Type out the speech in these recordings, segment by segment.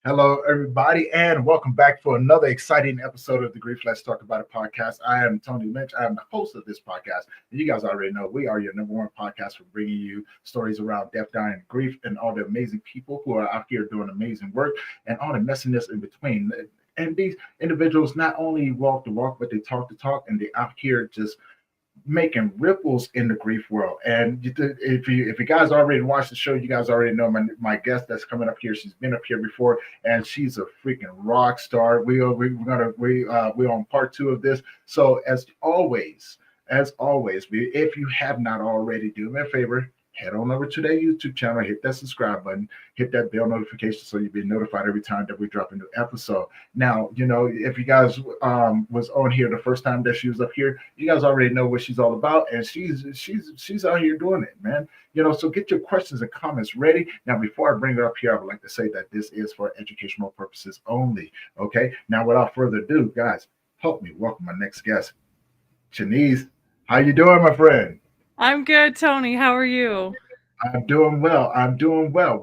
Hello, everybody, and welcome back for another exciting episode of the Grief Let's Talk About It podcast. I am Tony Lynch. I am the host of this podcast. And you guys already know we are your number one podcast for bringing you stories around death, dying, and grief, and all the amazing people who are out here doing amazing work and all the messiness in between. And these individuals not only walk the walk, but they talk the talk, and they out here just making ripples in the grief world. And if you guys already watched the show, you guys already know my guest that's coming up here. She's been up here before, and she's a freaking rock star. We're on part two of this. So if you have not already, do me a favor. Head on over to their YouTube channel, hit that subscribe button, hit that bell notification so you'll be notified every time that we drop a new episode. Now, if you guys was on here the first time that she was up here, you guys already know what she's all about, and she's out here doing it, man. So get your questions and comments ready. Now, before I bring her up here, I would like to say that this is for educational purposes only. Okay. Now, without further ado, guys, help me welcome my next guest, Cheanise. How you doing, my friend? I'm good, Tony. How are you? I'm doing well.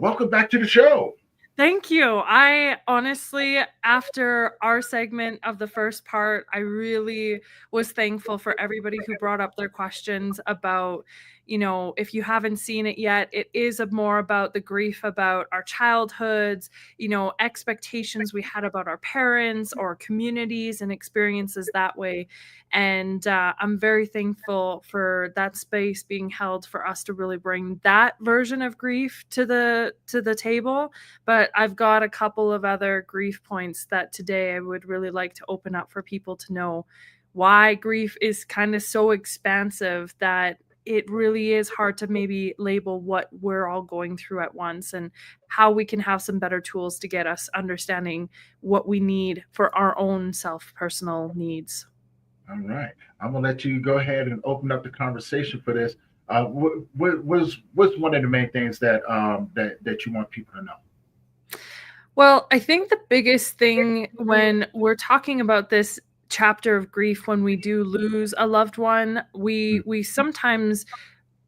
Welcome back to the show. Thank you. I honestly, after our segment of the first part, I really was thankful for everybody who brought up their questions about, if you haven't seen it yet, it is more about the grief about our childhoods, expectations we had about our parents or communities and experiences that way. And I'm very thankful for that space being held for us to really bring that version of grief to the table. But I've got a couple of other grief points that today I would really like to open up for people to know why grief is kind of so expansive that it really is hard to maybe label what we're all going through at once, and how we can have some better tools to get us understanding what we need for our own personal needs. All right. I'm going to let you go ahead and open up the conversation for this. What's one of the main things that you want people to know? Well, I think the biggest thing when we're talking about this chapter of grief, when we do lose a loved one, we sometimes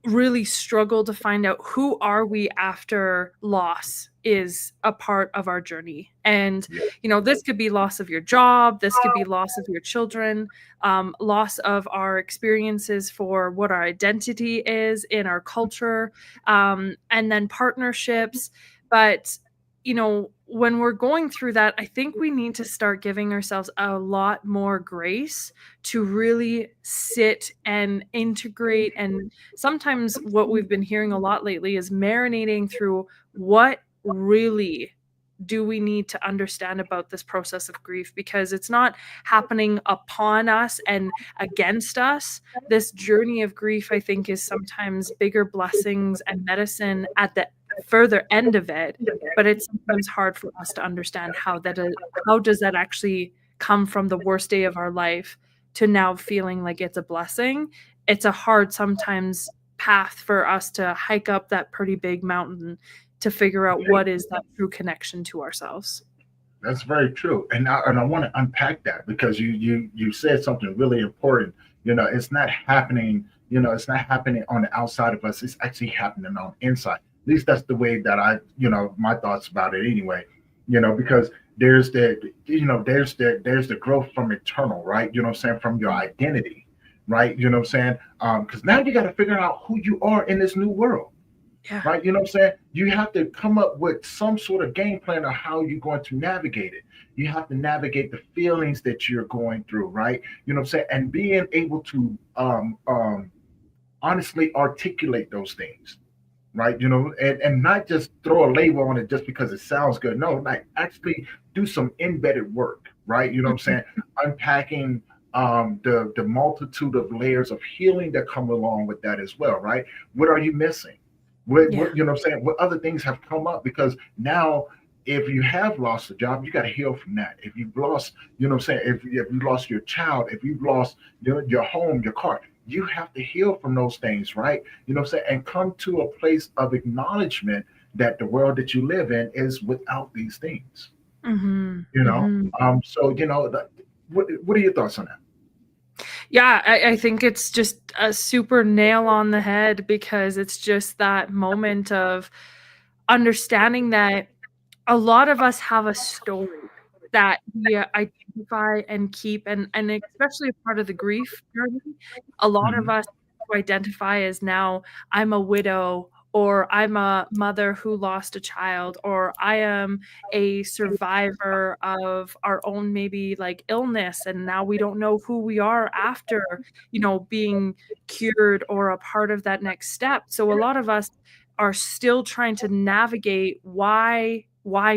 really struggle to find out who are we after loss is a part of our journey. And this could be loss of your job, this could be loss of your children, loss of our experiences for what our identity is in our culture, and then partnerships. But when we're going through that, I think we need to start giving ourselves a lot more grace to really sit and integrate. And sometimes what we've been hearing a lot lately is marinating through what really do we need to understand about this process of grief, because it's not happening upon us and against us. This journey of grief, I think, is sometimes bigger blessings and medicine at the further end of it, but it's sometimes hard for us to understand how does that actually come from the worst day of our life to now feeling like it's a blessing. It's a hard sometimes path for us to hike up that pretty big mountain to figure out what is that true connection to ourselves. That's very true, and I want to unpack that, because you said something really important. It's not happening. It's not happening on the outside of us. It's actually happening on the inside. At least that's the way that my thoughts about it anyway. Because there's the growth from internal, right? From your identity, right? Because now you got to figure out who you are in this new world. Yeah. Right. You have to come up with some sort of game plan of how you're going to navigate it. You have to navigate the feelings that you're going through. Right. And being able to honestly articulate those things. Right. And not just throw a label on it just because it sounds good. No, like actually do some embedded work. Right. Unpacking the multitude of layers of healing that come along with that as well. Right. What are you missing? What other things have come up? Because now, if you have lost a job, you got to heal from that. If you've lost, if you lost your child, if you've lost your home, your car, you have to heal from those things, right? And come to a place of acknowledgement that the world that you live in is without these things. Mm-hmm. So what are your thoughts on that? Yeah, I think it's just a super nail on the head, because it's just that moment of understanding that a lot of us have a story that we identify and keep, and especially a part of the grief journey. A lot of Mhm. us who identify as now, I'm a widow, or I'm a mother who lost a child, or I am a survivor of our own maybe like illness, and now we don't know who we are after, being cured or a part of that next step. So a lot of us are still trying to navigate why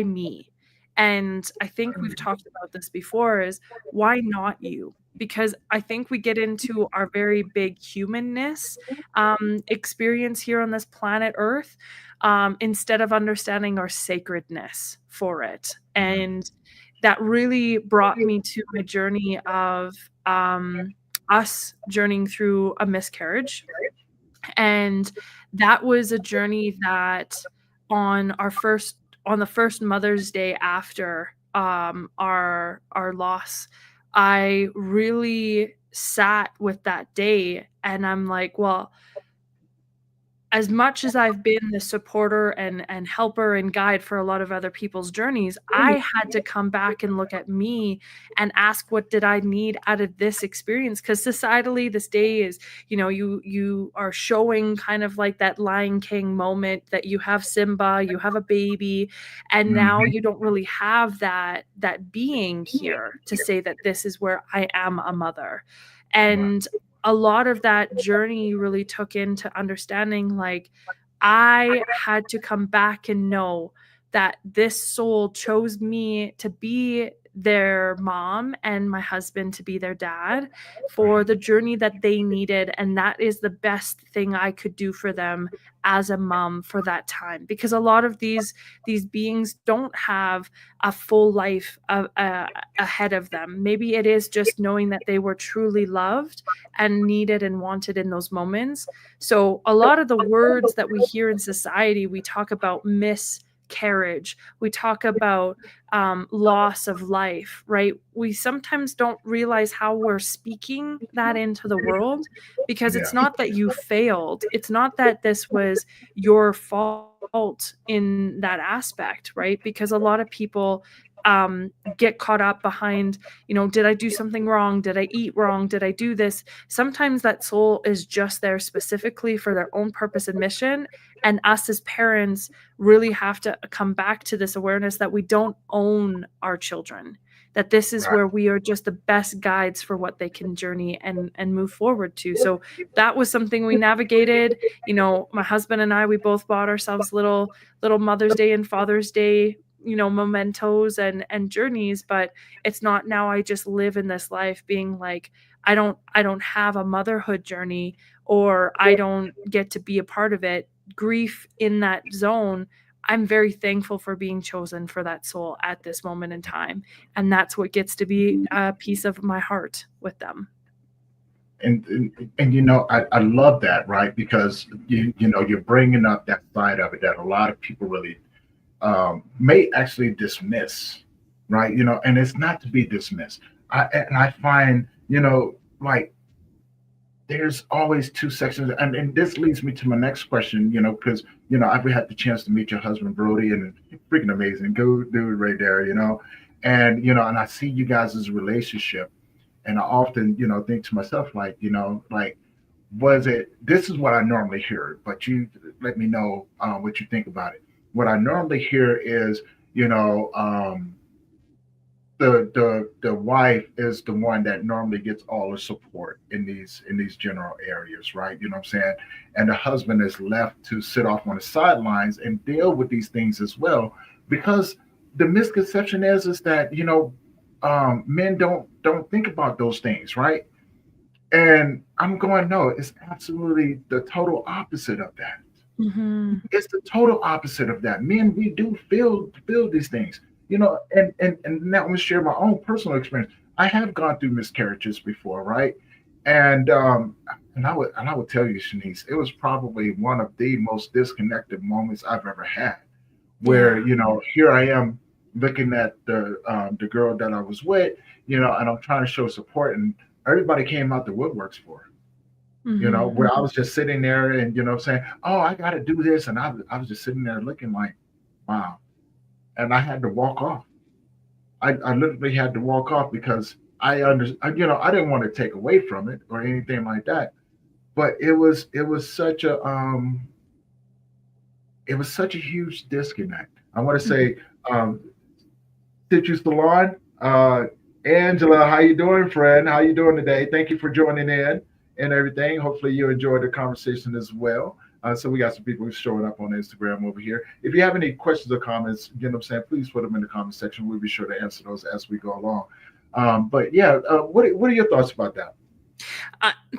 me? And I think we've talked about this before, is why not you? Because I think we get into our very big humanness experience here on this planet Earth, instead of understanding our sacredness for it. And that really brought me to my journey of us journeying through a miscarriage. And that was a journey that on the first Mother's Day after our loss, I really sat with that day, and I'm like, well, as much as I've been the supporter and helper and guide for a lot of other people's journeys, I had to come back and look at me and ask, what did I need out of this experience? Because societally, this day is, you are showing kind of like that Lion King moment that you have Simba, you have a baby, and now Mhm. you don't really have that being here to say that this is where I am a mother. Right. And a lot of that journey really took into understanding, like, I had to come back and know that this soul chose me to be their mom and my husband to be their dad for the journey that they needed, and that is the best thing I could do for them as a mom for that time, because a lot of these beings don't have a full life ahead of them. Maybe it is just knowing that they were truly loved and needed and wanted in those moments. So a lot of the words that we hear in society, we talk about miscarriage, we talk about loss of life, right? We sometimes don't realize how we're speaking that into the world, because it's Yeah. not that you failed. It's not that this was your fault in that aspect, right? Because a lot of people get caught up behind, did I do something wrong? Did I eat wrong? Did I do this? Sometimes that soul is just there specifically for their own purpose and mission. And us as parents really have to come back to this awareness that we don't own our children, that this is Right. where we are just the best guides for what they can journey and move forward to. So that was something we navigated. My husband and I, we both bought ourselves little Mother's Day and Father's Day, mementos and journeys. But it's not now I just live in this life being like, I don't have a motherhood journey, or I don't get to be a part of it. Grief in that zone, I'm very thankful for being chosen for that soul at this moment in time. And that's what gets to be a piece of my heart with them. And I love that, right? Because you're bringing up that side of it that a lot of people really may actually dismiss, right? And it's not to be dismissed. I find, like, there's always two sections, and this leads me to my next question, because I've had the chance to meet your husband Brody, and freaking amazing dude right there, and I see you guys' relationship, and I often, think to myself, like, like, was it? This is what I normally hear, but you let me know what you think about it. What I normally hear is, you know, um, the wife is the one that normally gets all the support in these general areas, right? You know what I'm saying? And the husband is left to sit off on the sidelines and deal with these things as well, because the misconception is that men don't think about those things, right? And I'm going, no, it's absolutely the total opposite of that. Mm-hmm. It's the total opposite of that. Men, we do feel these things, and now I'm gonna share my own personal experience. I have gone through miscarriages before, right? And I would tell you, Cheanise, it was probably one of the most disconnected moments I've ever had. Where Yeah. here I am looking at the girl that I was with, and I'm trying to show support, and everybody came out the woodworks for her. Mm-hmm. Where I was just sitting there and saying, "Oh, I got to do this," and I was just sitting there looking like, "Wow." and I had to walk off. I literally had to walk off because I didn't want to take away from it or anything like that. But it was such a huge disconnect. I want to say, um, Citrus Salon, Angela, how you doing, friend? How you doing today? Thank you for joining in and everything. Hopefully you enjoyed the conversation as well. So we got some people showing up on Instagram over here. If you have any questions or comments, you know what I'm saying, please put them in the comment section. We'll be sure to answer those as we go along. But yeah, what are your thoughts about that?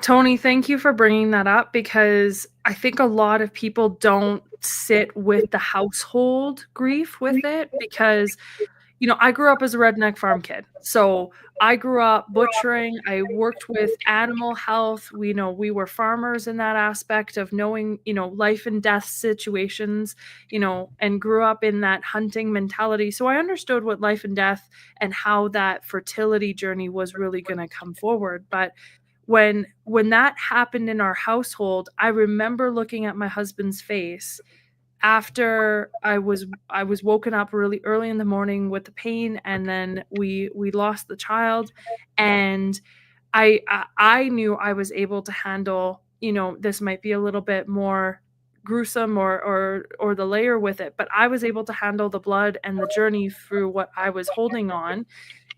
Tony, thank you for bringing that up, because I think a lot of people don't sit with the household grief with it, because I grew up as a redneck farm kid. So I grew up butchering. I worked with animal health. We were farmers in that aspect of knowing, life and death situations, and grew up in that hunting mentality. So I understood what life and death and how that fertility journey was really going to come forward. But when that happened in our household, I remember looking at my husband's face after I was woken up really early in the morning with the pain, and then we lost the child, and I knew I was able to handle, this might be a little bit more gruesome or the layer with it, but I was able to handle the blood and the journey through what I was holding on.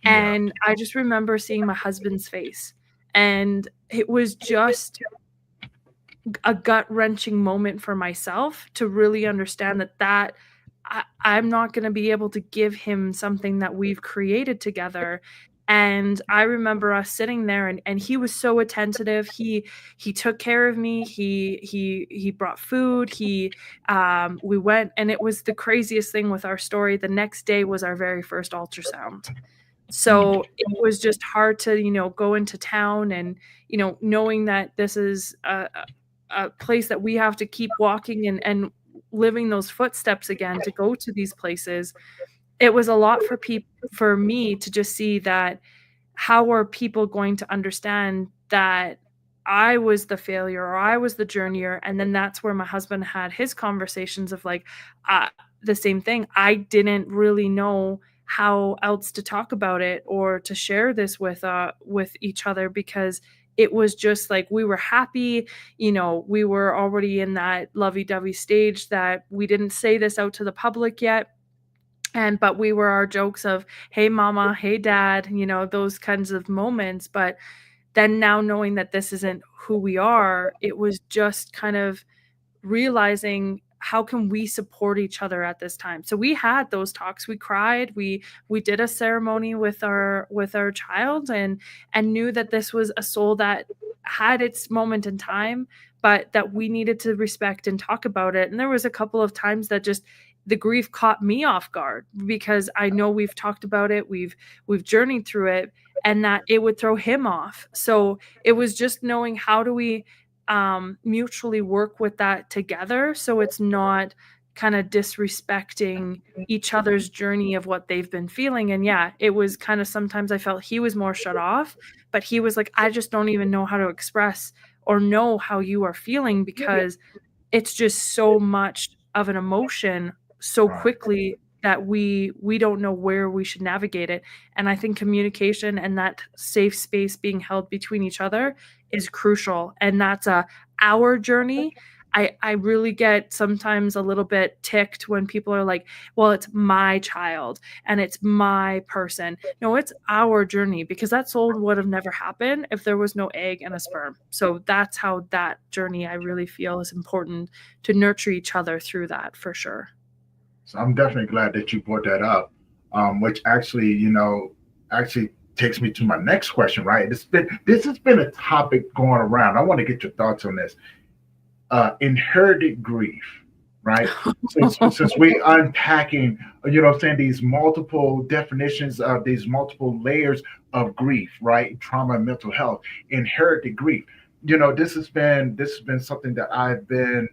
Yeah, And I just remember seeing my husband's face, and it was just a gut-wrenching moment for myself to really understand that I'm not going to be able to give him something that we've created together. And I remember us sitting there, and he was so attentive. He took care of me. He brought food. We went, and it was the craziest thing with our story. The next day was our very first ultrasound. mm, So it was just hard to, go into town and, knowing that this is a place that we have to keep walking and living those footsteps again to go to these places. It was a lot for me to just see that, how are people going to understand that I was the failure or I was the journeyer? And then that's where my husband had his conversations of like, uh, the same thing. I didn't really know how else to talk about it or to share this with each other, because it was just like we were happy, we were already in that lovey-dovey stage that we didn't say this out to the public yet. But we were our jokes of, hey mama, hey dad, those kinds of moments. But then now knowing that this isn't who we are, it was just kind of realizing, how can we support each other at this time? So we had those talks, we cried, we did a ceremony with our child, and knew that this was a soul that had its moment in time, but that we needed to respect and talk about it. And there was a couple of times that just the grief caught me off guard, because I know we've talked about it, we've journeyed through it, and that it would throw him off. So it was just knowing, how do we mutually work with that together, so it's not kind of disrespecting each other's journey of what they've been feeling. And yeah, it was kind of, sometimes I felt he was more shut off, but he was like, I just don't even know how to express or know how you are feeling, because it's just so much of an emotion so right. quickly that we don't know where we should navigate it. And I think communication and that safe space being held between each other is crucial. And that's our journey. I really get sometimes a little bit ticked when people are like, well, it's my child and it's my person. No, it's our journey, because that soul would have never happened if there was no egg and a sperm. So that's how that journey, I really feel, is important, to nurture each other through that, for sure. So I'm definitely glad that you brought that up, which actually, actually takes me to my next question. Right, this has been a topic going around. I want to get your thoughts on this. Inherited grief, right? Since we unpacking, what I'm saying, these multiple definitions of these multiple layers of grief, right? Trauma and mental health, inherited grief. This has been something that I've been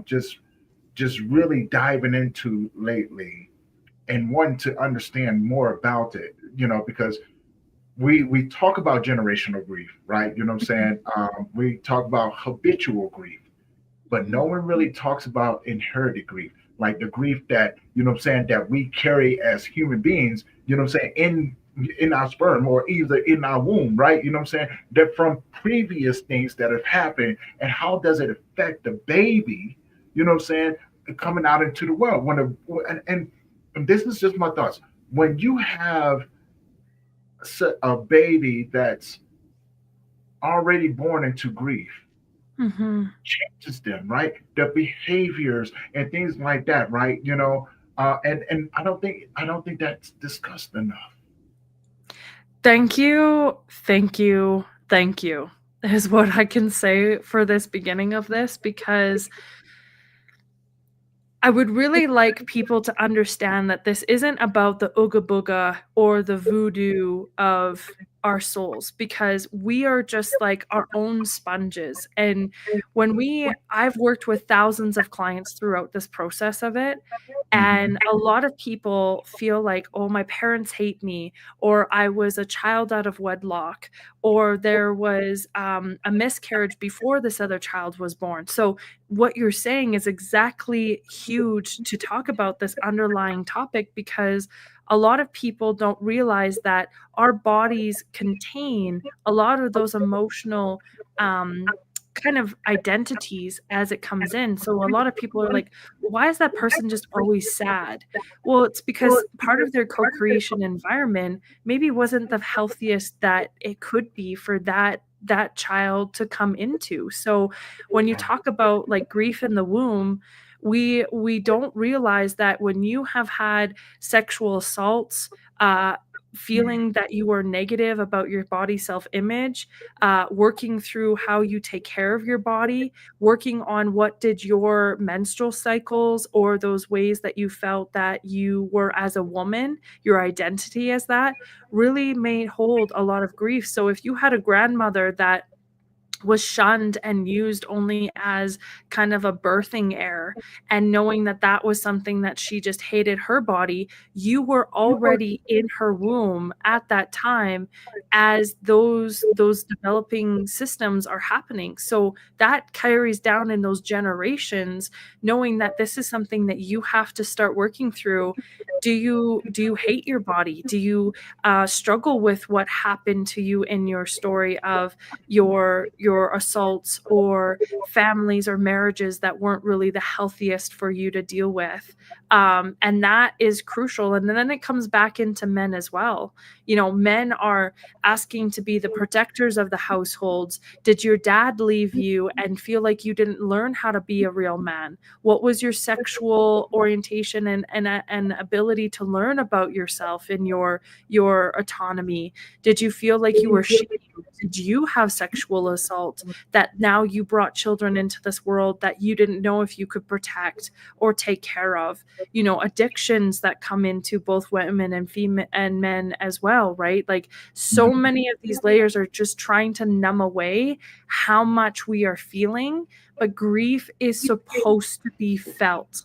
just really diving into lately and wanting to understand more about it, because we talk about generational grief, right? You know what I'm saying? We talk about habitual grief. but no one really talks about inherited grief, like the grief that, you know what I'm saying, that we carry as human beings, you know what I'm saying, in our sperm or either in our womb, right? You know what I'm saying? That from previous things that have happened, and how does it affect the baby, you know what I'm saying, coming out into the world. And this is just my thoughts. When you have a baby that's already born into grief, Mm-hmm. changes them, right? Their behaviors and things like that, right? And I don't think that's discussed enough. Thank you, thank you, thank you, is what I can say for this beginning of this, because I would really like people to understand that this isn't about the ooga booga or the voodoo of our souls, because we are just like our own sponges. And I've worked with thousands of clients throughout this process of it. Mm-hmm. And a lot of people feel like, oh, my parents hate me, or I was a child out of wedlock, or there was a miscarriage before this other child was born. So what you're saying is exactly huge to talk about this underlying topic, because a lot of people don't realize that our bodies contain a lot of those emotional um, kind of identities as it comes in. So a lot of people are like, why is that person just always sad? Well, it's because part of their co-creation environment maybe wasn't the healthiest that it could be for that child to come into. So when you talk about like grief in the womb, we don't realize that when you have had sexual assaults, feeling that you are negative about your body self-image, working through how you take care of your body, working on what did your menstrual cycles or those ways that you felt that you were as a woman, your identity as that, really may hold a lot of grief. So if you had a grandmother that was shunned and used only as kind of a birthing heir, and knowing that that was something that she just hated her body, you were already in her womb at that time as those developing systems are happening. So that carries down in those generations, knowing that this is something that you have to start working through. Do you hate your body? Do you struggle with what happened to you in your story of your assaults or families or marriages that weren't really the healthiest for you to deal with? And that is crucial. And then it comes back into men as well. Men are asking to be the protectors of the households. Did your dad leave you and feel like you didn't learn how to be a real man? What was your sexual orientation and ability to learn about yourself and your autonomy? Did you feel like you were shamed? Did you have sexual assault that now you brought children into this world that you didn't know if you could protect or take care of? Addictions that come into both women and female and men as well, right? Like, so Mm-hmm. many of these layers are just trying to numb away how much we are feeling, but grief is supposed to be felt.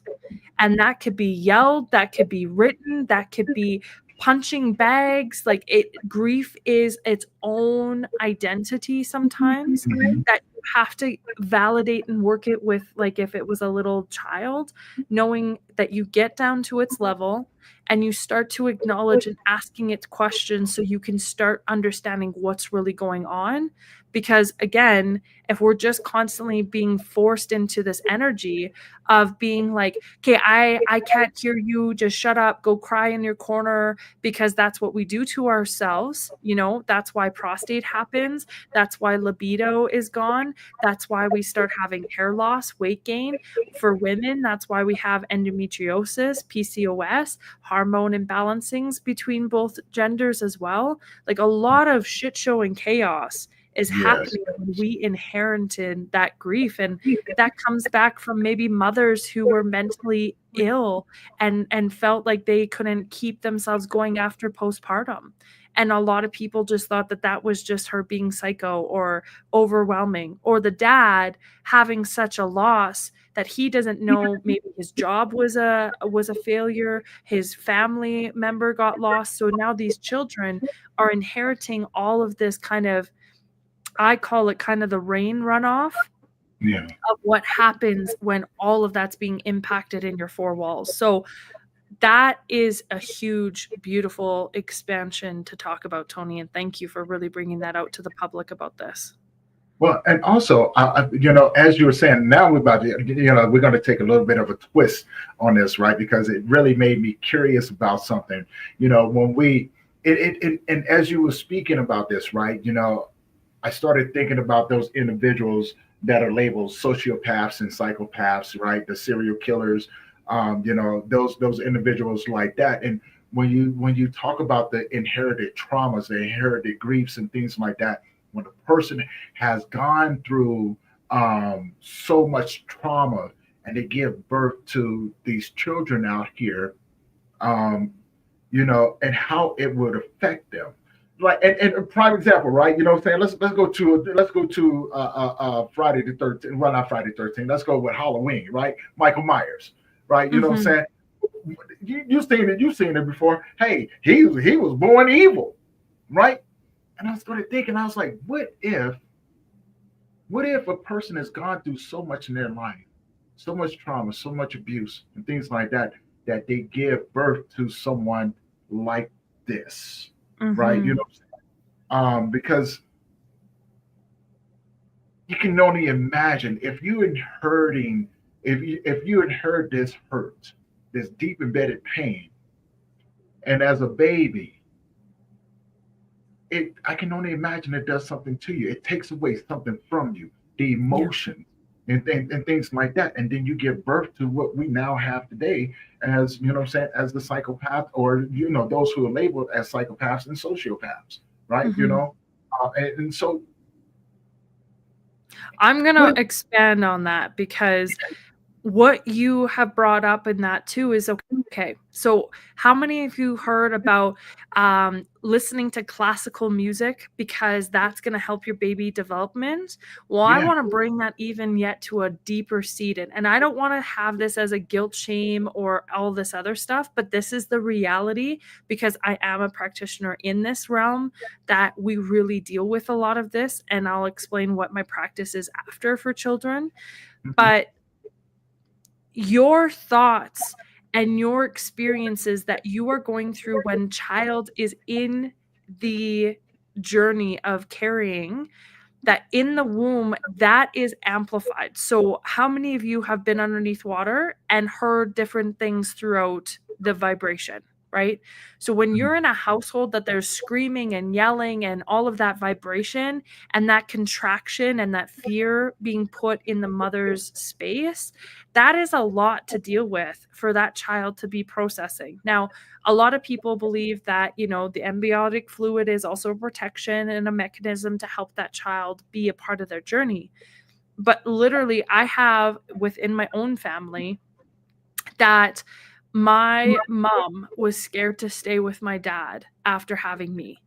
And that could be yelled, that could be written, that could be punching bags. Like, grief is its own identity sometimes, Mm-hmm. that you have to validate and work it with, like if it was a little child, knowing that you get down to its level and you start to acknowledge and asking it questions so you can start understanding what's really going on. Because again, if we're just constantly being forced into this energy of being like, okay, I can't hear you, just shut up, go cry in your corner, because that's what we do to ourselves. That's why prostate happens, that's why libido is gone, that's why we start having hair loss, weight gain. For women, that's why we have endometriosis, PCOS, hormone imbalancings between both genders as well. Like, a lot of shit show and chaos is Yes. happening when we inherited that grief. And that comes back from maybe mothers who were mentally ill and felt like they couldn't keep themselves going after postpartum. And a lot of people just thought that that was just her being psycho or overwhelming, or the dad having such a loss that he doesn't know, maybe his job was a failure, his family member got lost. So now these children are inheriting all of this kind of, I call it kind of the rain runoff Yeah. of what happens when all of that's being impacted in your four walls. So that is a huge, beautiful expansion to talk about, Tony. And thank you for really bringing that out to the public about this. Well, and also, as you were saying, now we're about to, we're going to take a little bit of a twist on this, right? Because it really made me curious about something. When and as you were speaking about this, right? I started thinking about those individuals that are labeled sociopaths and psychopaths, right? The serial killers, those individuals like that. And when you talk about the inherited traumas, the inherited griefs, and things like that, when a person has gone through so much trauma and they give birth to these children out here, um, and how it would affect them. Like, and a prime example, right? You know what I'm saying? Let's go to Friday the 13th. Well, not Friday the 13th. Let's go with Halloween, right? Michael Myers, right? You know what I'm Mm-hmm. saying? You've seen it before. Hey, he was born evil, right? And I started thinking, I was like, what if a person has gone through so much in their life, so much trauma, so much abuse, and things like that, that they give birth to someone like this, right? Mm-hmm. Because you can only imagine if you inherit this hurt, this deep embedded pain, and as a baby, I can only imagine it does something to you. It takes away something from you, the Yeah. emotions and things like that. And then you give birth to what we now have today as, what I'm saying, as the psychopath, or, those who are labeled as psychopaths and sociopaths, right? Mm-hmm. And so I'm going to what, expand on that because what you have brought up in that too is okay. So, how many of you heard about listening to classical music because that's going to help your baby development? Well, I yeah, want to bring that even yet to a deeper seated, and I don't want to have this as a guilt shame or all this other stuff, but this is the reality because I am a practitioner in this realm that we really deal with a lot of this, and I'll explain what my practice is after for children. mhm, But your thoughts and your experiences that you are going through when child is in the journey of carrying, that in the womb, that is amplified. So how many of you have been underneath water and heard different things throughout the vibration, right? So when mhm, you're in a household that there's screaming and yelling and all of that vibration and that contraction and that fear being put in the mother's space, that is a lot to deal with for that child to be processing. Now, a lot of people believe that, the embryonic fluid is also a protection and a mechanism to help that child be a part of their journey. But literally, I have within my own family that my mom was scared to stay with my dad after having me.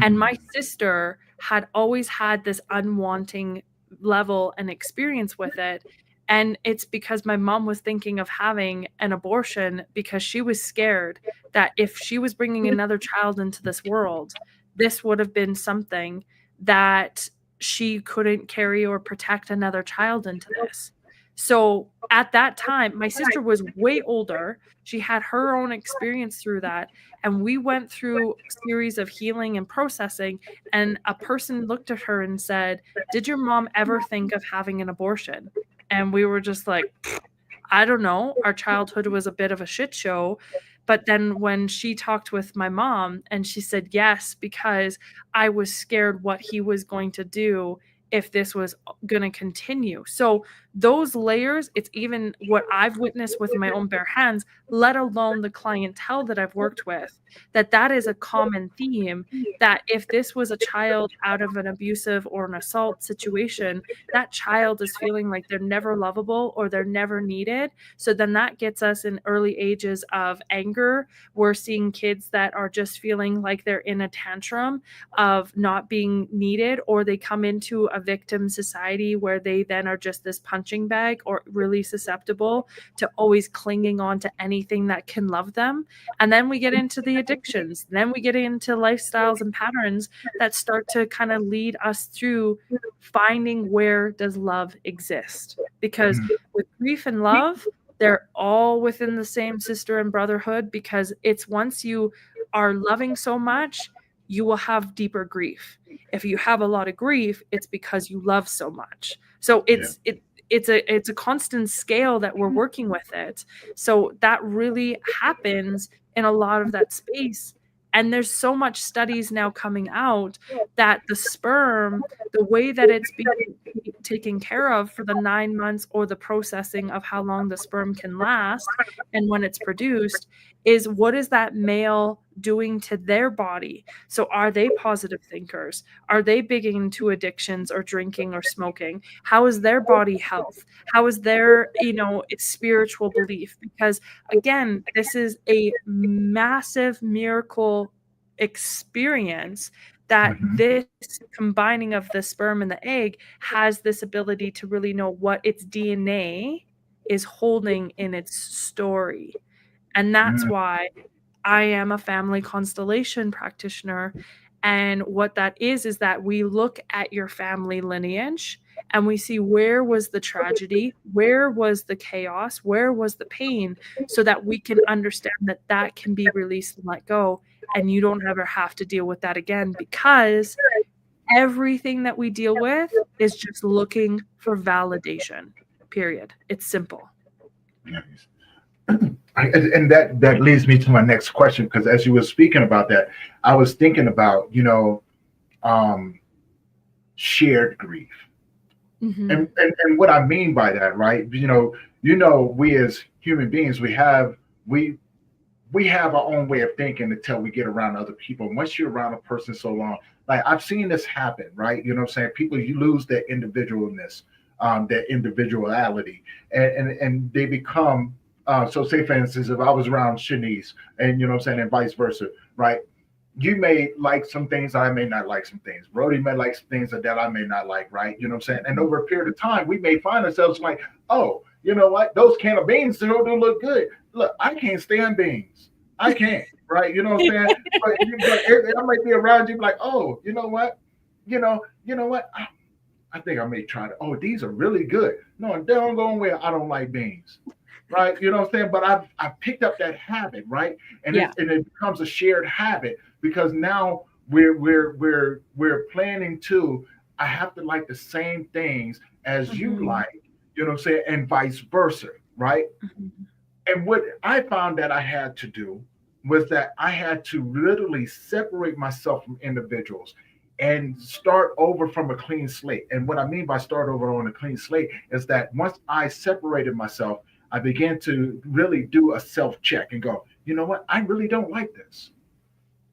And my mm, sister had always had this unwanting level and experience with it. And it's because my mom was thinking of having an abortion because she was scared that if she was bringing another child into this world, this would have been something that she couldn't carry or protect another child into this. So at that time, my sister was way older. She had her own experience through that, and we went through a series of healing and processing, and a person looked at her and said, "Did your mom ever think of having an abortion?" And we were just like, I don't know. Our childhood was a bit of a shit show. But then when she talked with my mom and she said yes, because I was scared what he was going to do if this was going to continue. So those layers, it's even what I've witnessed with my own bare hands, let alone the clientele that I've worked with, that is a common theme, that if this was a child out of an abusive or an assault situation, that child is feeling like they're never lovable or they're never needed. So then that gets us in early ages of anger. We're seeing kids that are just feeling like they're in a tantrum of not being needed, or they come into a victim society where they then are just this punching punching bag or really susceptible to always clinging on to anything that can love them. And then we get into the addictions. Then we get into lifestyles and patterns that start to kind of lead us through finding where does love exist. Because with grief and love, they're all within the same sister and brotherhood, because it's once you are loving so much, you will have deeper grief. If you have a lot of grief, it's because you love so much. So it's a constant scale that we're working with it. So that really happens in a lot of that space. And there's so much studies now coming out that the sperm, the way that it's being taken care of for the 9 months or the processing of how long the sperm can last and when it's produced, is what is that male doing to their body? So are they positive thinkers? Are they big into addictions or drinking or smoking? How is their body health? How is their, spiritual belief? Because again, this is a massive miracle experience that this combining of the sperm and the egg has this ability to really know what its DNA is holding in its story. And that's why I am a family constellation practitioner. And what that is that we look at your family lineage and we see where was the tragedy, where was the chaos, where was the pain, so that we can understand that that can be released and let go. And you don't ever have to deal with that again, because everything that we deal with is just looking for validation, period. It's simple. And that leads me to my next question, because as you were speaking about that, I was thinking about, shared grief. And what I mean by that, right? We as human beings, we have our own way of thinking until we get around other people. Once you're around a person so long, like I've seen this happen, right? You know what I'm saying? People, you lose their individualness, their individuality, and they become, so say for instance, if I was around Cheanise and and vice versa, right? You may like some things, I may not like some things. Brody may like some things that I may not like, right? You know what I'm saying? And over a period of time, we may find ourselves like, oh, you know what? Those can of beans do look good. Look, I can't stand beans. I can't, right? You know what I'm saying? but I might be around you like, oh, you know what? You know what? I think I may try to, oh, these are really good. No, they're all going where I don't like beans. Right, you know what I'm saying? But I've picked up that habit, right? And it becomes a shared habit, because now we're planning to, I have to like the same things as you like, you know what I'm saying, and vice versa, right? And what I found that I had to do was that I had to literally separate myself from individuals and start over from a clean slate. And what I mean by start over on a clean slate is that once I separated myself, I began to really do a self-check and go, you know what? I really don't like this.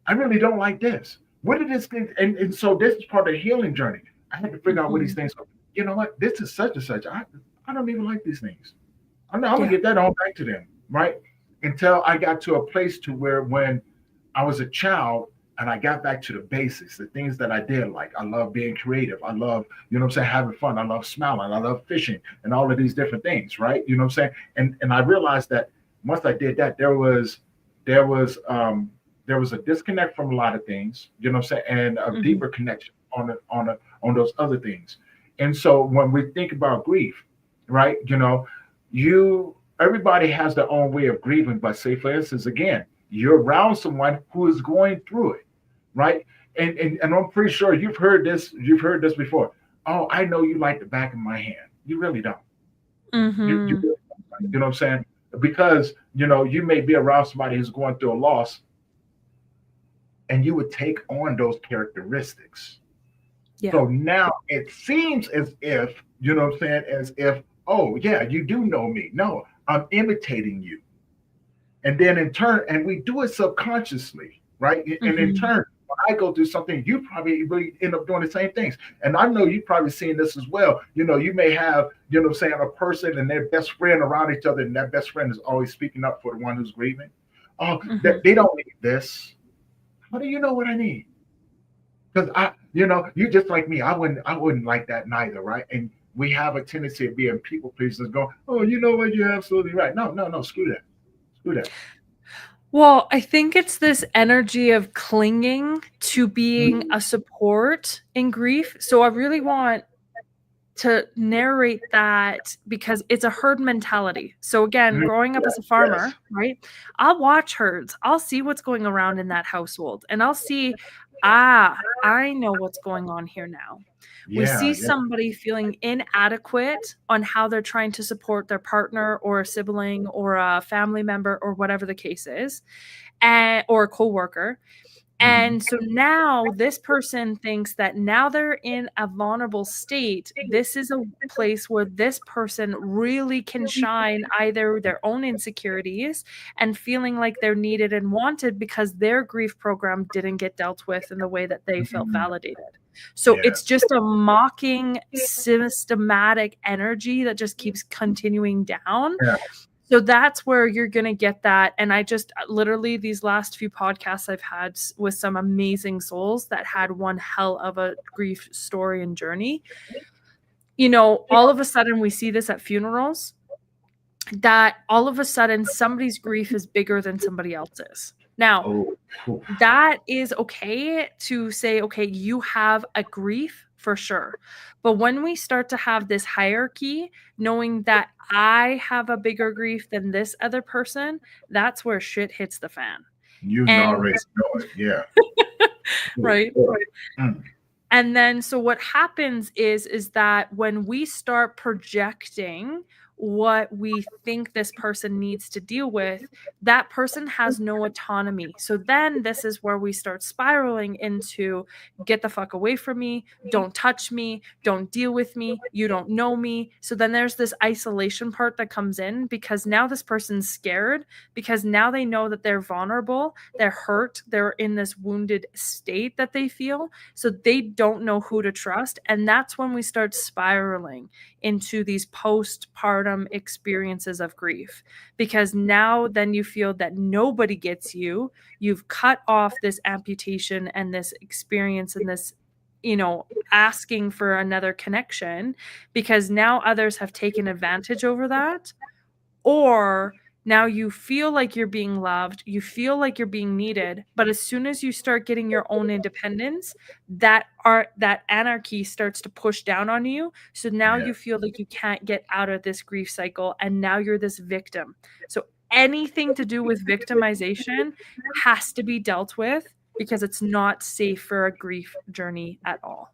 I really don't like this. What did this thing? And so this is part of the healing journey. I had to figure out what these things are. You know what? This is such and such. I don't even like these things. I'm gonna get that all back to them, right? Until I got to a place to where when I was a child and I got back to the basics, the things that I did like. I love being creative. I love, having fun. I love smiling. I love fishing and all of these different things, right? You know what I'm saying? And I realized that once I did that, there was a disconnect from a lot of things, you know what I'm saying, and a deeper connection on those other things. And so when we think about grief, right, everybody has their own way of grieving, but say for instance, again, you're around someone who is going through it, right? And I'm pretty sure you've heard this before. Oh, I know you like the back of my hand. You really don't. You know what I'm saying? Because, you may be around somebody who's going through a loss and you would take on those characteristics. Yeah. So now it seems as if, oh, yeah, you do know me. No, I'm imitating you. And then in turn, and we do it subconsciously, right? And in turn, when I go through something, you probably really end up doing the same things. And I know you've probably seen this as well. You may have, a person and their best friend around each other, and that best friend is always speaking up for the one who's grieving. Oh, they don't need this. How do you know what I need? Because you just like me, I wouldn't like that neither, right? And we have a tendency of being people pleasers, going, oh, you know what, you're absolutely right. No, no, no, screw that. Screw that. Well, I think it's this energy of clinging to being Mhm. a support in grief. So I really want to narrate that because it's a herd mentality. So again, growing up as a Yes. farmer, right? I'll watch herds. I'll see what's going around in that household and I'll see, I know what's going on here now. We see Yeah, yeah. somebody feeling inadequate on how they're trying to support their partner or a sibling or a family member or whatever the case is, and or a coworker. Mhm. And so now this person thinks that now they're in a vulnerable state. This is a place where this person really can shine either their own insecurities and feeling like they're needed and wanted because their grief program didn't get dealt with in the way that they felt Mhm. validated. So it's Yes. just a mocking, systematic energy that just keeps continuing down. Yeah. So that's where you're going to get that. And I just literally, these last few podcasts I've had with some amazing souls that had one hell of a grief story and journey. You know, all of a sudden we see this at funerals, that all of a sudden somebody's grief is bigger than somebody else's. Now, Oh, phew. that is okay to say, okay, you have a grief for sure. But when we start to have this hierarchy, knowing that I have a bigger grief than this other person, that's where shit hits the fan. You And already know it. Yeah. right. Mm. And then so what happens is that when we start projecting what we think this person needs to deal with, that person has no autonomy. So then this is where we start spiraling into get the fuck away from me, don't touch me, don't deal with me, you don't know me. So then there's this isolation part that comes in because now this person's scared because now they know that they're vulnerable, they're hurt, they're in this wounded state that they feel. So they don't know who to trust. And that's when we start spiraling into these postpartum experiences of grief. Because now then you feel that nobody gets you. You've cut off this amputation and this experience and this, you know, asking for another connection because now others have taken advantage over that. Or now you feel like you're being loved, you feel like you're being needed, but as soon as you start getting your own independence, that anarchy starts to push down on you. So now Yeah. you feel like you can't get out of this grief cycle and now you're this victim. So anything to do with victimization has to be dealt with because it's not safe for a grief journey at all.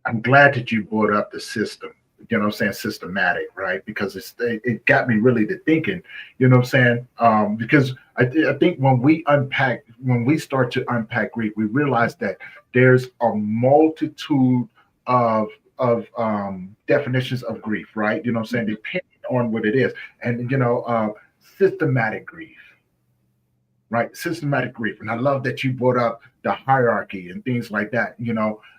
I'm glad that you brought up the system. You know what I'm saying? Systematic, right? Because it got me really to thinking. You know what I'm saying? Because I think when we start to unpack grief, we realize that there's a multitude of definitions of grief, right? You know what I'm saying? Depending on what it is, and systematic grief, right? Systematic grief. And I love that you brought up the hierarchy and things like that,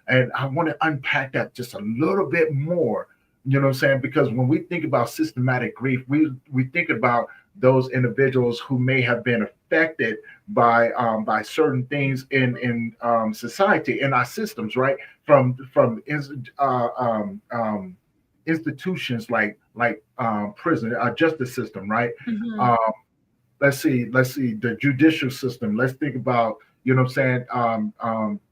and I want to unpack that just a little bit more, you know what I'm saying? Because when we think about systematic grief, we think about those individuals who may have been affected by certain things in society, in our systems, right? Institutions like prison, justice system, right? Mhm. Um, let's see the judicial system. Let's think about, you know what I'm saying,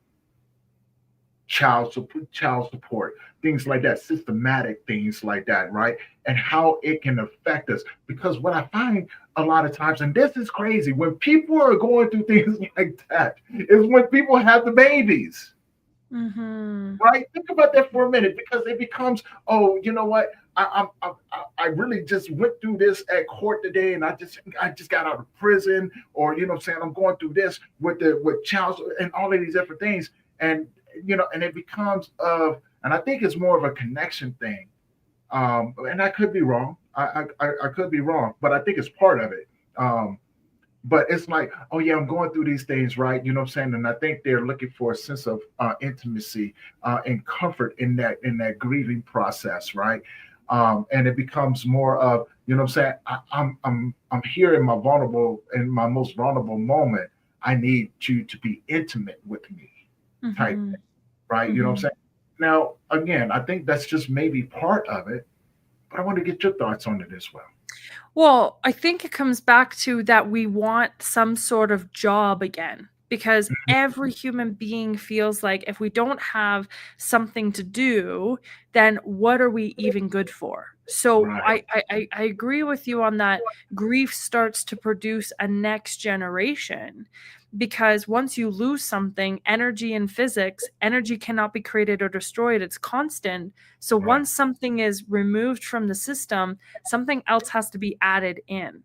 child support, things like that, systematic things like that, right? And how it can affect us. Because what I find a lot of times, and this is crazy, when people are going through things like that, is when people have the babies. Mhm. Right? Think about that for a minute, because it becomes, oh, you know what? I really just went through this at court today, and I just got out of prison, or you know what I'm saying, I'm going through this with child and all of these different things, and and it becomes and I think it's more of a connection thing. And I could be wrong. I could be wrong, but I think it's part of it. But it's like, oh yeah, I'm going through these things, right? You know what I'm saying? And I think they're looking for a sense of intimacy and comfort in that grieving process, right? And it becomes more of, you know what I'm saying? I'm here in my most vulnerable moment. I need you to be intimate with me, type, Mhm. right? You know what I'm Mhm. saying? Now, again, I think that's just maybe part of it, but I want to get your thoughts on it as well. Well, I think it comes back to that we want some sort of job again, because every human being feels like if we don't have something to do, then what are we even good for? So Right. I agree with you on that. Grief starts to produce a next generation, because once you lose something, energy in physics, energy cannot be created or destroyed. It's constant. So Right. once something is removed from the system, something else has to be added in.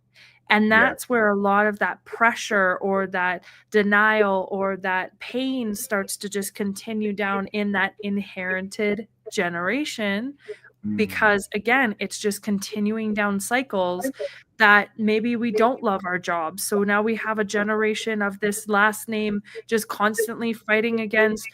And Yeah. that's where a lot of that pressure or that denial or that pain starts to just continue down in that inherited generation, Mm. because again, it's just continuing down cycles that maybe we don't love our jobs. So now we have a generation of this last name just constantly fighting against,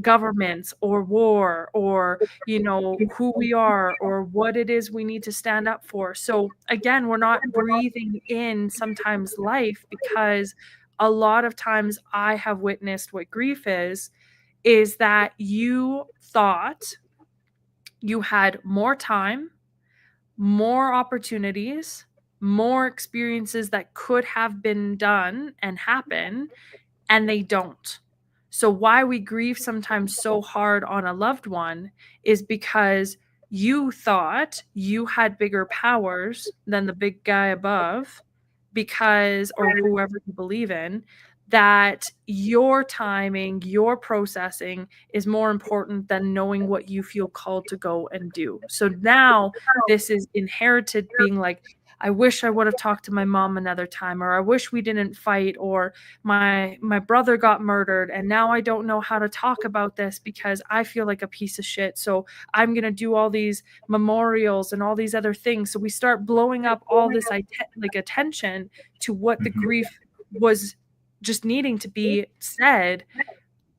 governments or war or, who we are or what it is we need to stand up for. So again, we're not breathing in sometimes life, because a lot of times I have witnessed what grief is that you thought you had more time, more opportunities, more experiences that could have been done and happen, and they don't. So, why we grieve sometimes so hard on a loved one is because you thought you had bigger powers than the big guy above, because, or whoever you believe in, that your timing, your processing is more important than knowing what you feel called to go and do. So now this is inherited being like, I wish I would have talked to my mom another time, or I wish we didn't fight, or my brother got murdered and now I don't know how to talk about this because I feel like a piece of shit. So I'm going to do all these memorials and all these other things. So we start blowing up all this like attention to what the Mhm. grief was just needing to be said.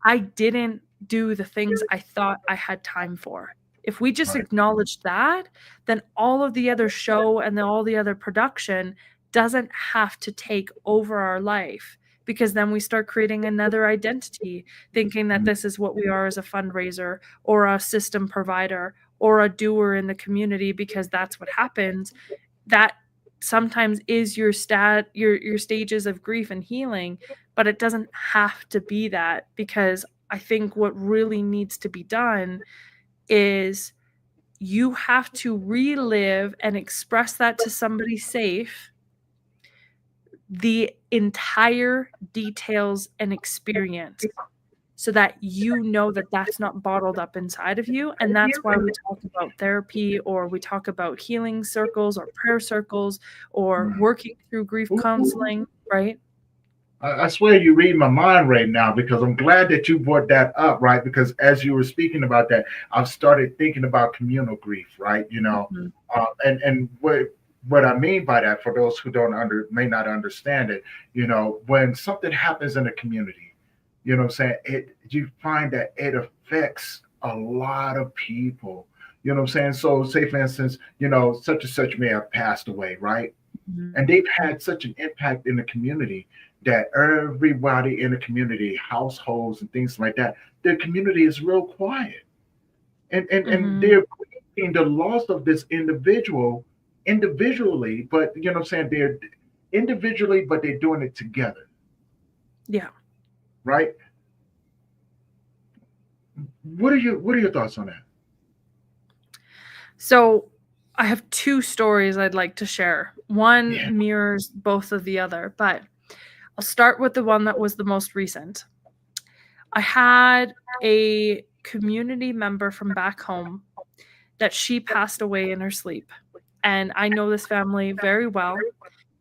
I didn't do the things I thought I had time for. If we just Right. acknowledge that, then all of the other show and then all the other production doesn't have to take over our life, because then we start creating another identity, thinking that Mm. this is what we are as a fundraiser or a system provider or a doer in the community, because that's what happens. That sometimes is your stages of grief and healing, but it doesn't have to be that, because I think what really needs to be done is you have to relive and express that to somebody safe, the entire details and experience, so that you know that that's not bottled up inside of you. And that's why we talk about therapy, or we talk about healing circles or prayer circles or Right. working through grief counseling, right? I swear you read my mind right now because I'm glad that you brought that up, right? Because as you were speaking about that, I've started thinking about communal grief, right? Mhm. And what I mean by that, for those who don't may not understand it, when something happens in a community, what I'm saying, you find that it affects a lot of people. You know what I'm saying? So, say for instance, such and such may have passed away, right? Mhm. And they've had such an impact in the community that everybody in the community, households and things like that, their community is real quiet. And Mhm. they're grieving the loss of this individual individually, but you know what I'm saying? They're individually, but they're doing it together, Yeah. right? What are your thoughts on that? So I have two stories I'd like to share. One Yeah. mirrors both of the other, but I'll start with the one that was the most recent. I had a community member from back home that she passed away in her sleep. And I know this family very well.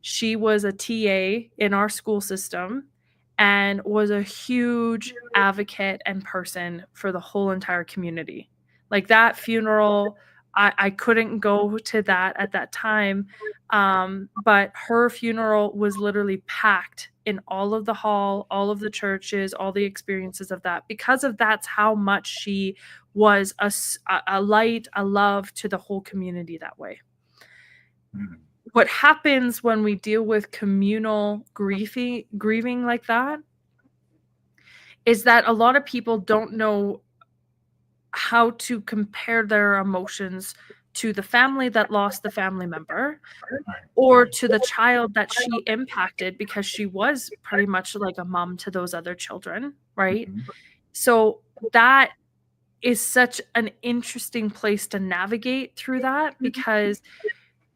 She was a TA in our school system and was a huge advocate and person for the whole entire community. Like that funeral, I couldn't go to that at that time. But her funeral was literally packed in all of the hall, all of the churches, all the experiences of that, because of that's how much she was a light, a love to the whole community that way. Mhm. What happens when we deal with communal grieving like that is that a lot of people don't know how to compare their emotions to the family that lost the family member, Right. or to the child that she impacted, because she was pretty much like a mom to those other children, right? Mhm. So that is such an interesting place to navigate through that, because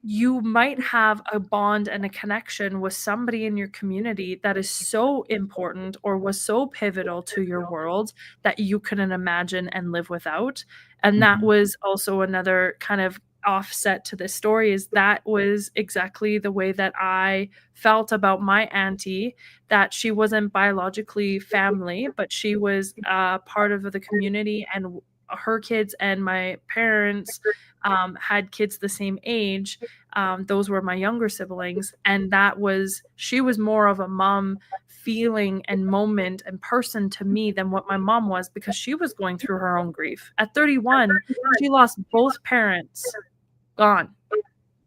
you might have a bond and a connection with somebody in your community that is so important or was so pivotal to your world that you couldn't imagine and live without. And that Mhm. was also another kind of offset to this story, is that was exactly the way that I felt about my auntie, that she wasn't biologically family, but she was part of the community, and her kids and my parents had kids the same age. Those were my younger siblings, and she was more of a mom feeling and moment and person to me than what my mom was, because she was going through her own grief. At 31, she lost both parents, gone.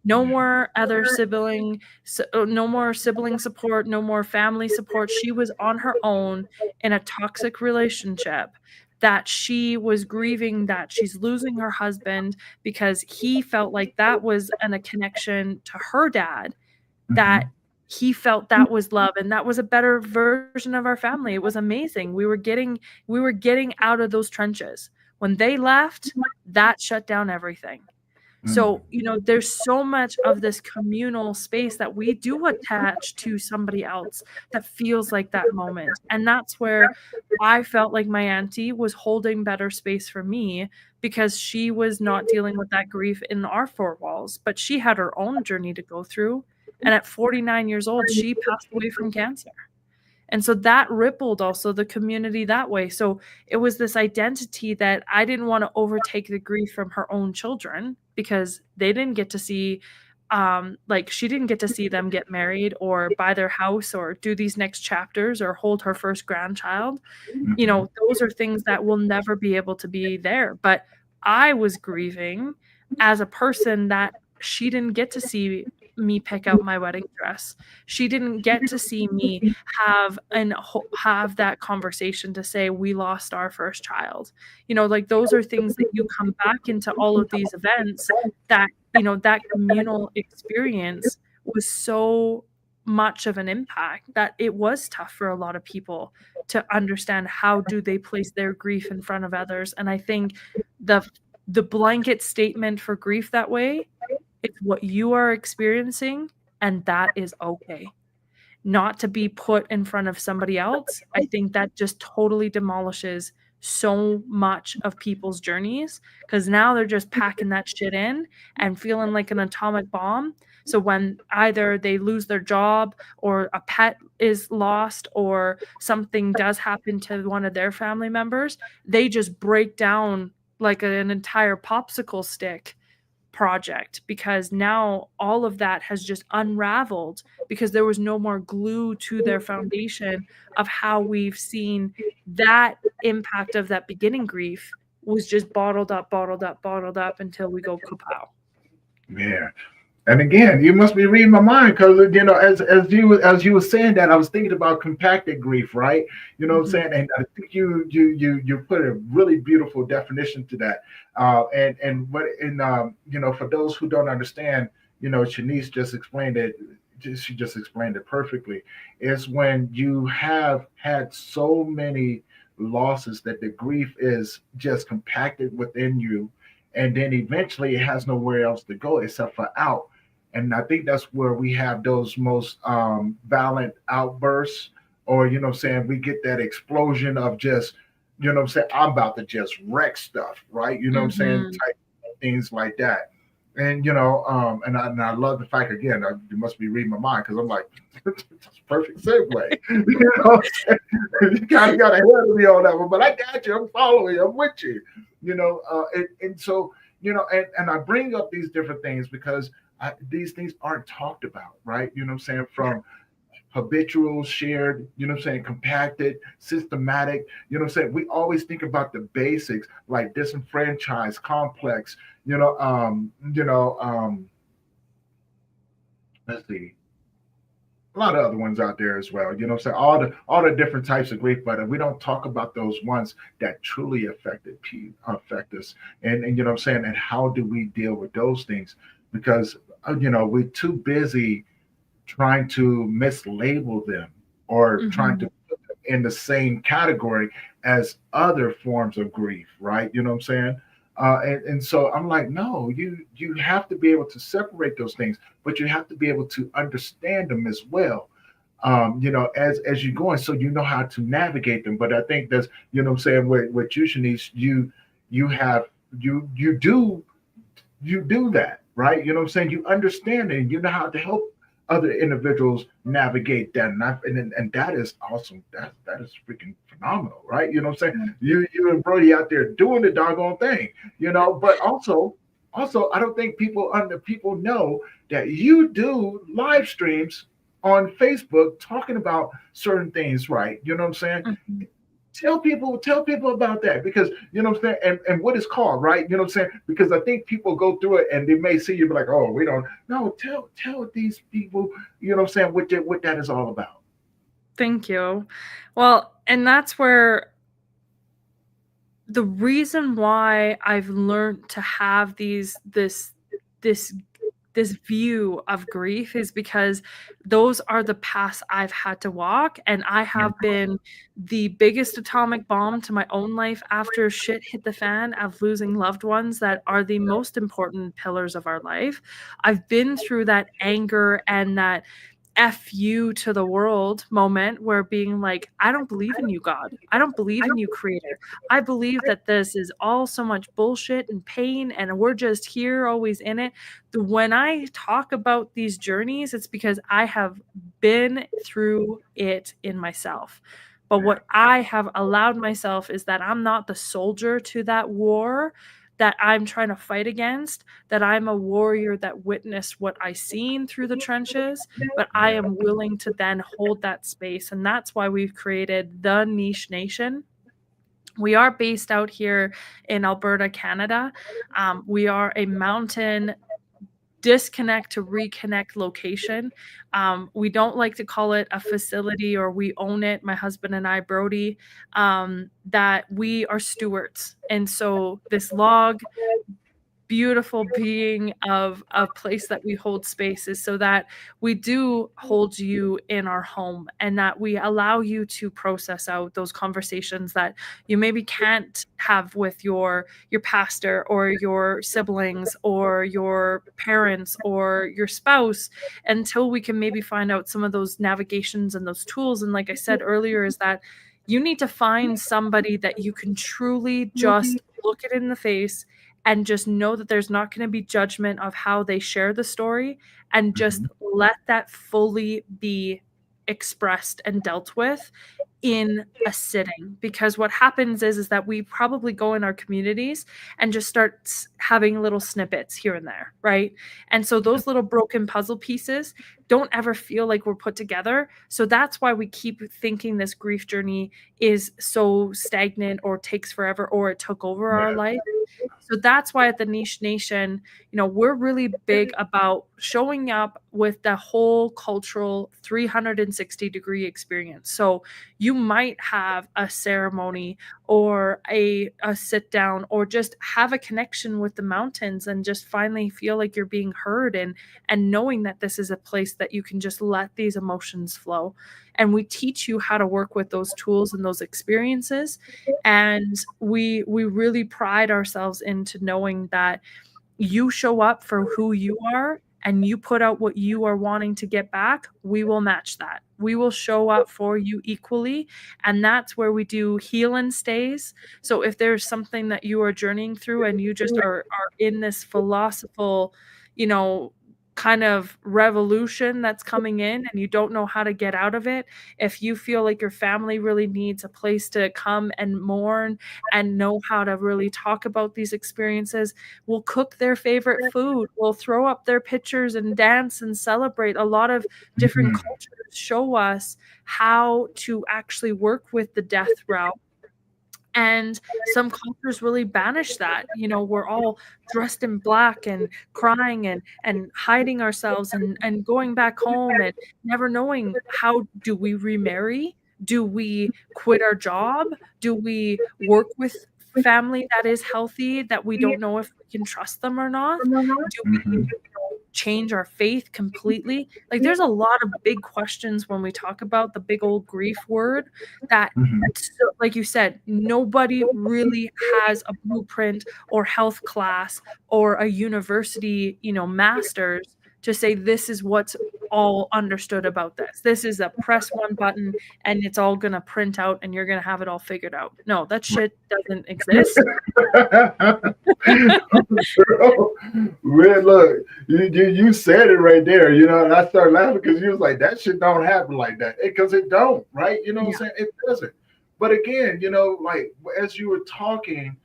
No Yeah. more other sibling, no more sibling support, no more family support. She was on her own in a toxic relationship, that she was grieving that she's losing her husband, because he felt like that was a connection to her dad, that Mhm. he felt that was love, and that was a better version of our family. It was amazing. We were getting out of those trenches. When they left, that shut down everything. Mm. So, there's so much of this communal space that we do attach to somebody else that feels like that moment. And that's where I felt like my auntie was holding better space for me, because she was not dealing with that grief in our four walls, but she had her own journey to go through. And at 49 years old, she passed away from cancer. And so that rippled also the community that way. So it was this identity that I didn't want to overtake the grief from her own children, because they didn't get to see, like, she didn't get to see them get married or buy their house or do these next chapters or hold her first grandchild. Mhm. Those are things that will never be able to be there. But I was grieving as a person that she didn't get to see me pick out my wedding dress. She didn't get to see me have that conversation to say we lost our first child. Like, those are things that you come back into all of these events, that that communal experience was so much of an impact that it was tough for a lot of people to understand how do they place their grief in front of others. And I think the the blanket statement for grief that way, it's what you are experiencing, and that is okay. Not to be put in front of somebody else, I think that just totally demolishes so much of people's journeys, because now they're just packing that shit in and feeling like an atomic bomb. So when either they lose their job, or a pet is lost, or something does happen to one of their family members, they just break down like an entire popsicle stick project, because now all of that has just unraveled, because there was no more glue to their foundation of how we've seen that impact of that beginning grief was just bottled up, bottled up, bottled up until we go kapow. Yeah. And again, you must be reading my mind because as you were saying that, I was thinking about compacted grief, right? You know what I'm Mhm. saying? And I think you put a really beautiful definition to that. For those who don't understand, Cheanise just explained it. She just explained it perfectly. It's when you have had so many losses that the grief is just compacted within you, and then eventually it has nowhere else to go except for out. And I think that's where we have those most violent outbursts, or what I'm saying, we get that explosion of just, what I'm saying, I'm about to just wreck stuff, right? You know what I'm saying, Mhm. type of things like that. And and I love the fact again, you must be reading my mind because I'm like, that's a perfect segue. You know what I'm saying? You kind of got ahead of me on that one, but I got you. I'm following you. I'm with you. And so and I bring up these different things because these things aren't talked about, right? You know what I'm saying? Yeah. From habitual, shared, compacted, systematic, what I'm saying? We always think about the basics like disenfranchised, complex, let's see. a lot of other ones out there as well. You know what I'm saying? All the different types of grief, but we don't talk about those ones that truly affect us. And you know what I'm saying? And how do we deal with those things? Because we're too busy trying to mislabel them or trying Mm-hmm. to put them in the same category as other forms of grief, right? You know what I'm saying? And so I'm like, no, you have to be able to separate those things, but you have to be able to understand them as well. As you're going, so you know how to navigate them. But I think that's what I'm saying with you, Shanice, you have you do that, right? You know what I'm saying? You understand it and you know how to help other individuals navigate that. And that is awesome. That is freaking phenomenal, right? You know what I'm saying? You and Brody out there doing the doggone thing, but also I don't think people know that you do live streams on Facebook talking about certain things, right? You know what I'm saying? Mm-hmm. Tell people about that, because you know what I'm saying, and what it's called, right? You know what I'm saying? Because I think people go through it and they may see you be like, oh, we don't. No, tell these people, you know what I'm saying, what that is all about. Thank you. Well, and that's where the reason why I've learned to have this this view of grief is because those are the paths I've had to walk, and I have been the biggest atomic bomb to my own life after shit hit the fan of losing loved ones that are the most important pillars of our life. I've been through that anger and that F you to the world moment where being like, I don't believe in you, God. I don't believe in you, Creator. I believe that this is all so much bullshit and pain, and we're just here always in it. When I talk about these journeys, it's because I have been through it in myself. But Yeah. what I have allowed myself is that I'm not the soldier to that war that I'm trying to fight against, that I'm a warrior that witnessed what I seen through the trenches, but I Yeah. am willing to then hold that space. And that's why we've created the Niche Nation. We are based out here in Alberta, Canada. We are a mountain disconnect to reconnect location. We don't like to call it a facility or we own it, my husband and I, Brody, that we are stewards. And so this log, beautiful being of a place that we hold spaces so that we do hold you in our home and that we allow you to process out those conversations that you maybe can't have with your pastor or your siblings or your parents or your spouse until we can maybe find out some of those navigations and those tools. And like I said earlier, is that you need to find somebody that you can truly just look it in the face and just know that there's not going to be judgment of how they share the story, and just Mhm. let that fully be expressed and dealt with in a sitting. Because what happens is that we probably go in our communities and just start having little snippets here and there, right? And so those little broken puzzle pieces don't ever feel like we're put together. So that's why we keep thinking this grief journey is so stagnant or takes forever or it took over our Yeah. life. So that's why at the Niche Nation, we're really big about showing up with the whole cultural 360-degree experience. So you might have a ceremony or a sit down or just have a connection with the mountains and just finally feel like you're being heard, and knowing that this is a place that you can just let these emotions flow. And we teach you how to work with those tools and those experiences, and we really pride ourselves into knowing that you show up for who you are and you put out what you are wanting to get back, we will match that. We will show up for you equally. And that's where we do heal and stays. So if there's something that you are journeying through and you just are in this philosophical, you know, kind of revolution that's coming in and you don't know how to get out of it, if you feel like your family really needs a place to come and mourn and know how to really talk about these experiences, we'll cook their favorite food, we'll throw up their pictures and dance and celebrate. A lot of different Mhm. cultures show us how to actually work with the death route And some cultures really banish that. We're all dressed in black and crying and hiding ourselves and going back home and never knowing, how do we remarry? Do we quit our job? Do we work with family that is healthy, that we don't know if we can trust them or not? Do we Mhm. change our faith completely? Like, there's a lot of big questions when we talk about the big old grief word that, Mhm. so, like you said, nobody really has a blueprint or health class or a university, master's to say this is what's all understood about this. This is a press one button and it's all going to print out and you're going to have it all figured out. No, that shit doesn't exist. Bro, man, look, you said it right there, and I started laughing because you was like, that shit don't happen like that. Because it don't, right? You know what I'm Yeah. saying? It doesn't. But again, like as you were talking,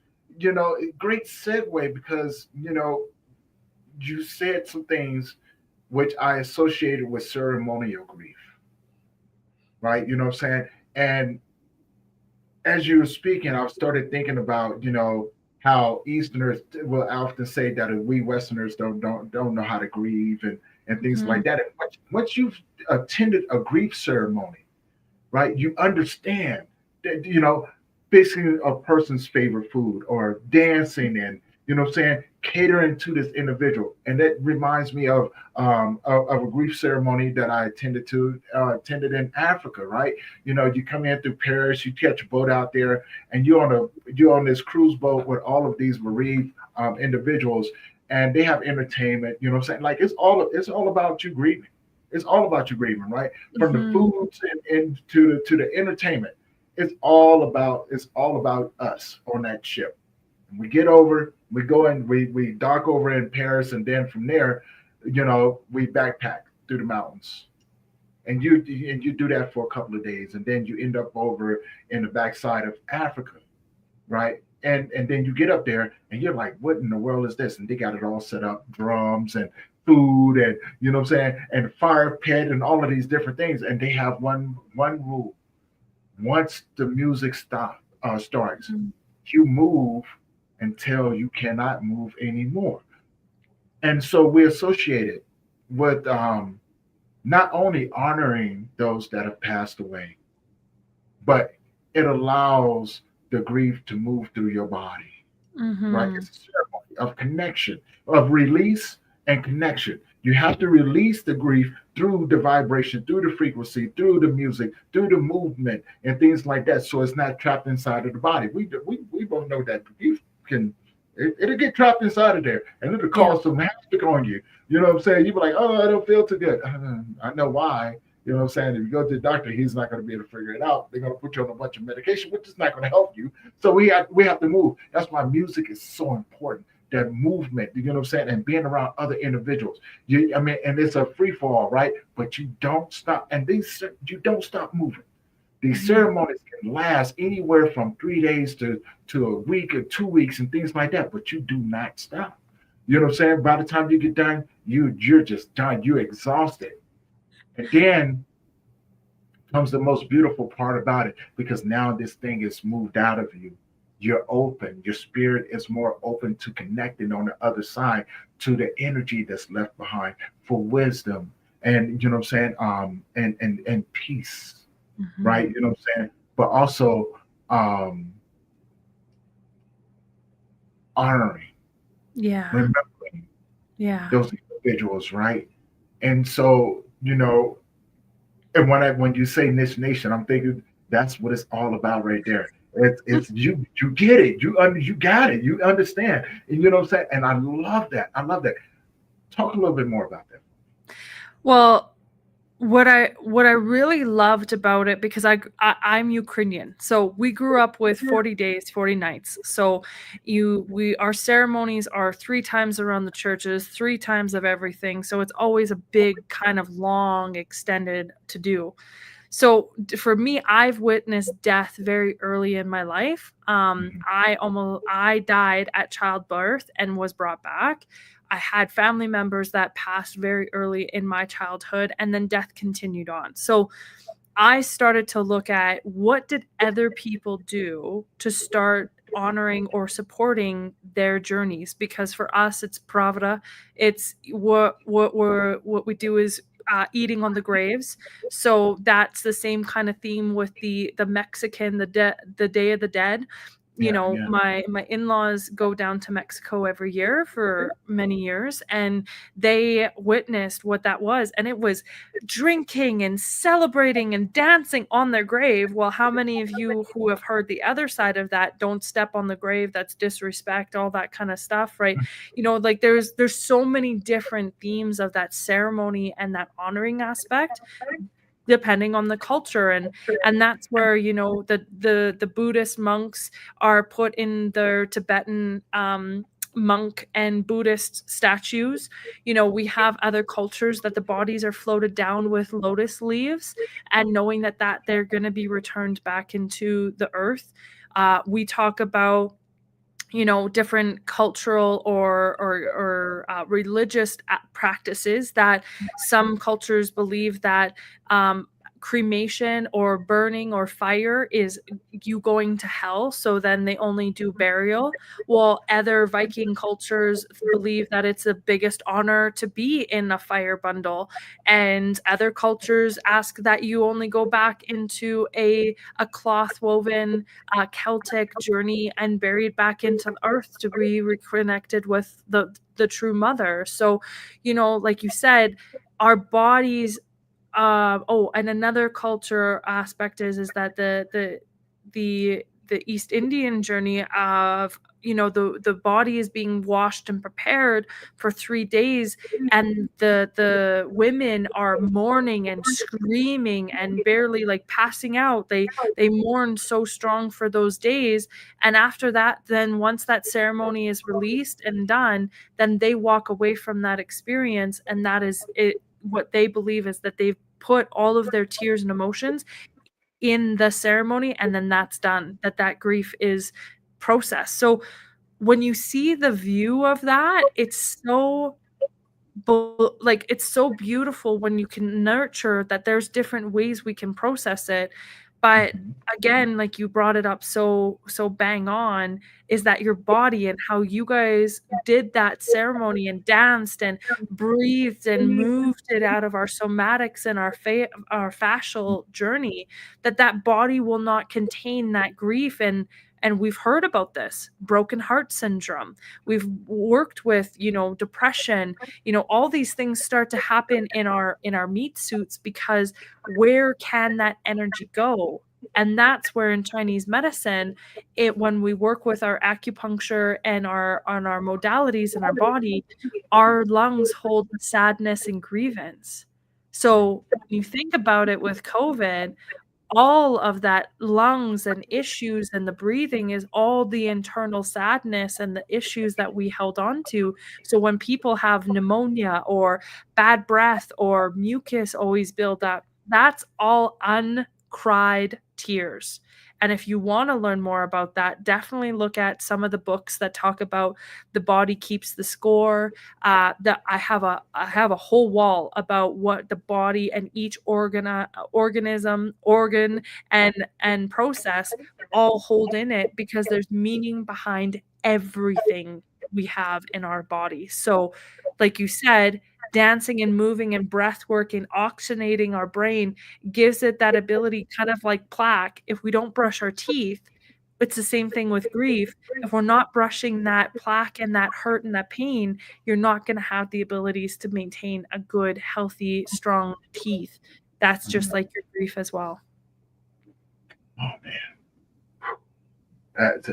great segue because, you said some things which I associated with ceremonial grief, right? You know what I'm saying? And as you were speaking, I started thinking about, how Easterners will often say that we Westerners don't know how to grieve and things Mhm. like that. And once you've attended a grief ceremony, right, you understand that, basically a person's favorite food or dancing and, what I'm saying, catering to this individual. And that reminds me of a grief ceremony that I attended in Africa, right? You come in through Paris, you catch a boat out there, and you're on this cruise boat with all of these bereaved individuals, and they have entertainment. You know what I'm saying? Like it's all about you grieving. It's all about you grieving, right? From the Mhm. foods and to the entertainment. It's all about us on that ship. We get over, we go and we dock over in Paris, and then from there, we backpack through the mountains. And you do that for a couple of days, and then you end up over in the backside of Africa, right? And then you get up there, and you're like, what in the world is this? And they got it all set up, drums and food, and what I'm saying, and fire pit, and all of these different things. And they have one rule: once the music starts, Mhm. you move until you cannot move anymore. And so we associate it with not only honoring those that have passed away, but it allows the grief to move through your body, right? Mhm. It's a ceremony of connection, of release and connection. You have to release the grief through the vibration, through the frequency, through the music, through the movement, and things like that. So it's not trapped inside of the body. We both know that grief it'll get trapped inside of there, and it'll Yeah. cause some havoc on you. You know what I'm saying? You be like, oh, I don't feel too good. I know why. You know what I'm saying? If you go to the doctor, he's not going to be able to figure it out. They're going to put you on a bunch of medication, which is not going to help you. So we have to move. That's why music is so important. That movement, you know what I'm saying, and being around other individuals. And it's a free fall, right? But you don't stop, and you don't stop moving. These Mhm. ceremonies can last anywhere from 3 days to a week or 2 weeks and things like that, but you do not stop. You know what I'm saying? By the time you get done, you're just done. You're exhausted. And then comes the most beautiful part about it because now this thing is moved out of you. You're open. Your spirit is more open to connecting on the other side to the energy that's left behind for wisdom and you know what I'm saying, and peace, right? Mhm. You know what I'm saying? But also um honoring, Yeah. remembering Yeah. those individuals, right? And so, and when you say niche nation, I'm thinking that's what it's all about right there. It's you get it. You got it. You understand. And you know what I'm saying? And I love that. I love that. Talk a little bit more about that. Well, what I really loved about it, because I'm Ukrainian, so we grew up with 40 days, 40 nights. So our ceremonies are 3 times around the churches, 3 times of everything. So it's always a big kind of long extended to do. So for me, I've witnessed death very early in my life. Mhm. I died at childbirth and was brought back. I had family members that passed very early in my childhood, and then death continued on. So I started to look at what did other people do to start honoring or supporting their journeys, because for us it's pravda. It's what we do is eating on the graves. So that's the same kind of theme with the Mexican, the Day of the Dead. You Yeah, know, yeah. my in-laws go down to Mexico every year for many years, and they witnessed what that was, and it was drinking and celebrating and dancing on their grave. Well, how many of you who have heard the other side of that, don't step on the grave, that's disrespect, all that kind of stuff, right? You know, like there's so many different themes of that ceremony and that honoring aspect depending on the culture. And that's where, you know, the Buddhist monks are put in their Tibetan monk and Buddhist statues. You know, we have other cultures that the bodies are floated down with lotus leaves, and knowing that they're going to be returned back into the earth. We talk about, you know, different cultural or religious practices that some cultures believe that cremation or burning or fire is you going to hell, so then they only do burial. While other Viking cultures believe that it's the biggest honor to be in a fire bundle, and other cultures ask that you only go back into a cloth woven Celtic journey and buried back into the earth to be reconnected with the true mother. So, you know, like you said, our bodies. Oh, and another culture aspect is that the East Indian journey of, you know, the body is being washed and prepared for 3 days, and the women are mourning and screaming and barely like passing out. They mourn so strong for those days, and after that, then once that ceremony is released and done, then they walk away from that experience, and that is it. What they believe is that they've put all of their tears and emotions in the ceremony, and then that's done, that grief is processed. So when you see the view of that, it's so like it's so beautiful when you can nurture that there's different ways we can process it. But Mhm. again, like you brought it up so bang on, is that your body and how you guys did that ceremony and danced and breathed and moved it out of our somatics and our fascial journey, that body will not contain that grief. And we've heard about this broken heart syndrome. We've worked with, you know, depression. You know, all these things start to happen in our meat suits, because where can that energy go? And that's where in Chinese medicine, it when we work with our acupuncture and our modalities in our body, our lungs hold the sadness and grievance. So when you think about it with COVID, all of that lungs and issues and the breathing is all the internal sadness and the issues that we held on to. So when people have pneumonia or bad breath or mucus always build up, that's all uncried tears. And if you want to learn more about that, definitely look at some of the books that talk about the body keeps the score. That I have a whole wall about what the body and each organism, organ, and process all hold in it, because there's meaning behind everything we have in our body. So, like you said, dancing and moving and breath work and oxygenating our brain gives it that ability, kind of like plaque. If we don't brush our teeth, it's the same thing with grief. If we're not brushing that plaque and that hurt and that pain, you're not going to have the abilities to maintain a good, healthy, strong teeth. That's just Mhm. like your grief as well. Oh man, that's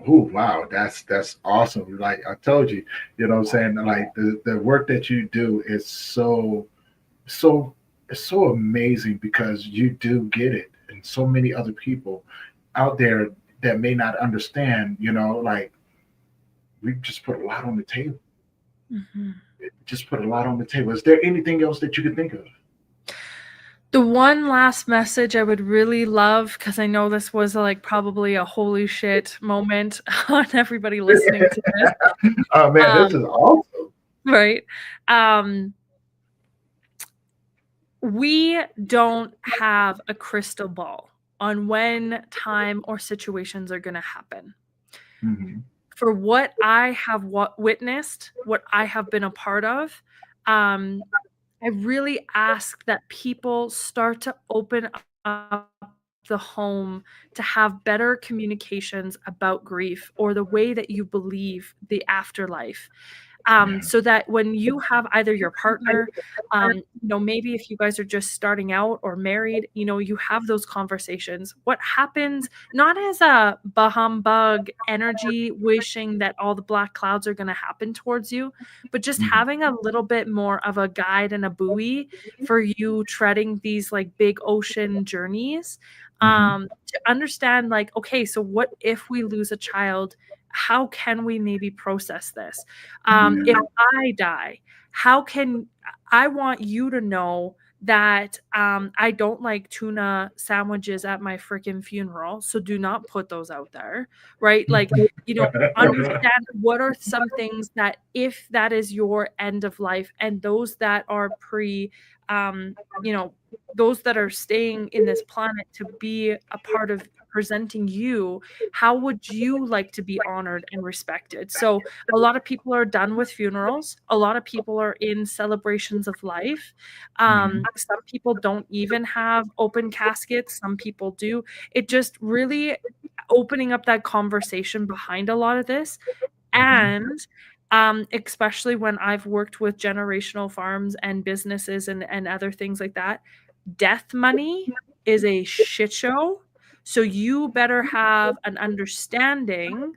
oh wow, that's awesome. Like I told you, you know what I'm saying? Like the work that you do is so it's so amazing because you do get it, and so many other people out there that may not understand, you know, like we just put a lot on the table. Mhm. Just put a lot on the table. Is there anything else that you could think of? The one last message I would really love, because I know this was like probably a holy shit moment on everybody listening to this. Oh man, this Um, is awesome. right. Um, we don't have a crystal ball on when time or situations are going to happen. Mm-hmm. For what I have witnessed, what I have been a part of, I really ask that people start to open up the home to have better communications about grief or the way that you believe the afterlife. Yeah. So that when you have either your partner, maybe if you guys are just starting out or married, you have those conversations. What happens, not as a bah humbug energy, wishing that all the black clouds are going to happen towards you, but just Mm-hmm. having a little bit more of a guide and a buoy for you treading these like big ocean journeys, Mm-hmm. to understand like, okay, so what if we lose a child? How can we maybe process this? If Yeah. I die, how can I want you to know that I don't like tuna sandwiches at my freaking funeral, so do not put those out there, right? Like, understand what are some things that if that is your end of life, and those that are um, those that are staying in this planet to be a part of presenting you, how would you like to be honored and respected? So a lot of people are done with funerals. A lot of people are in celebrations of life. Mhm. Some people don't even have open caskets. Some people do. It just really opening up that conversation behind a lot of this. Mhm. And especially when I've worked with generational farms and businesses and other things like that, death money is a shit show. So you better have an understanding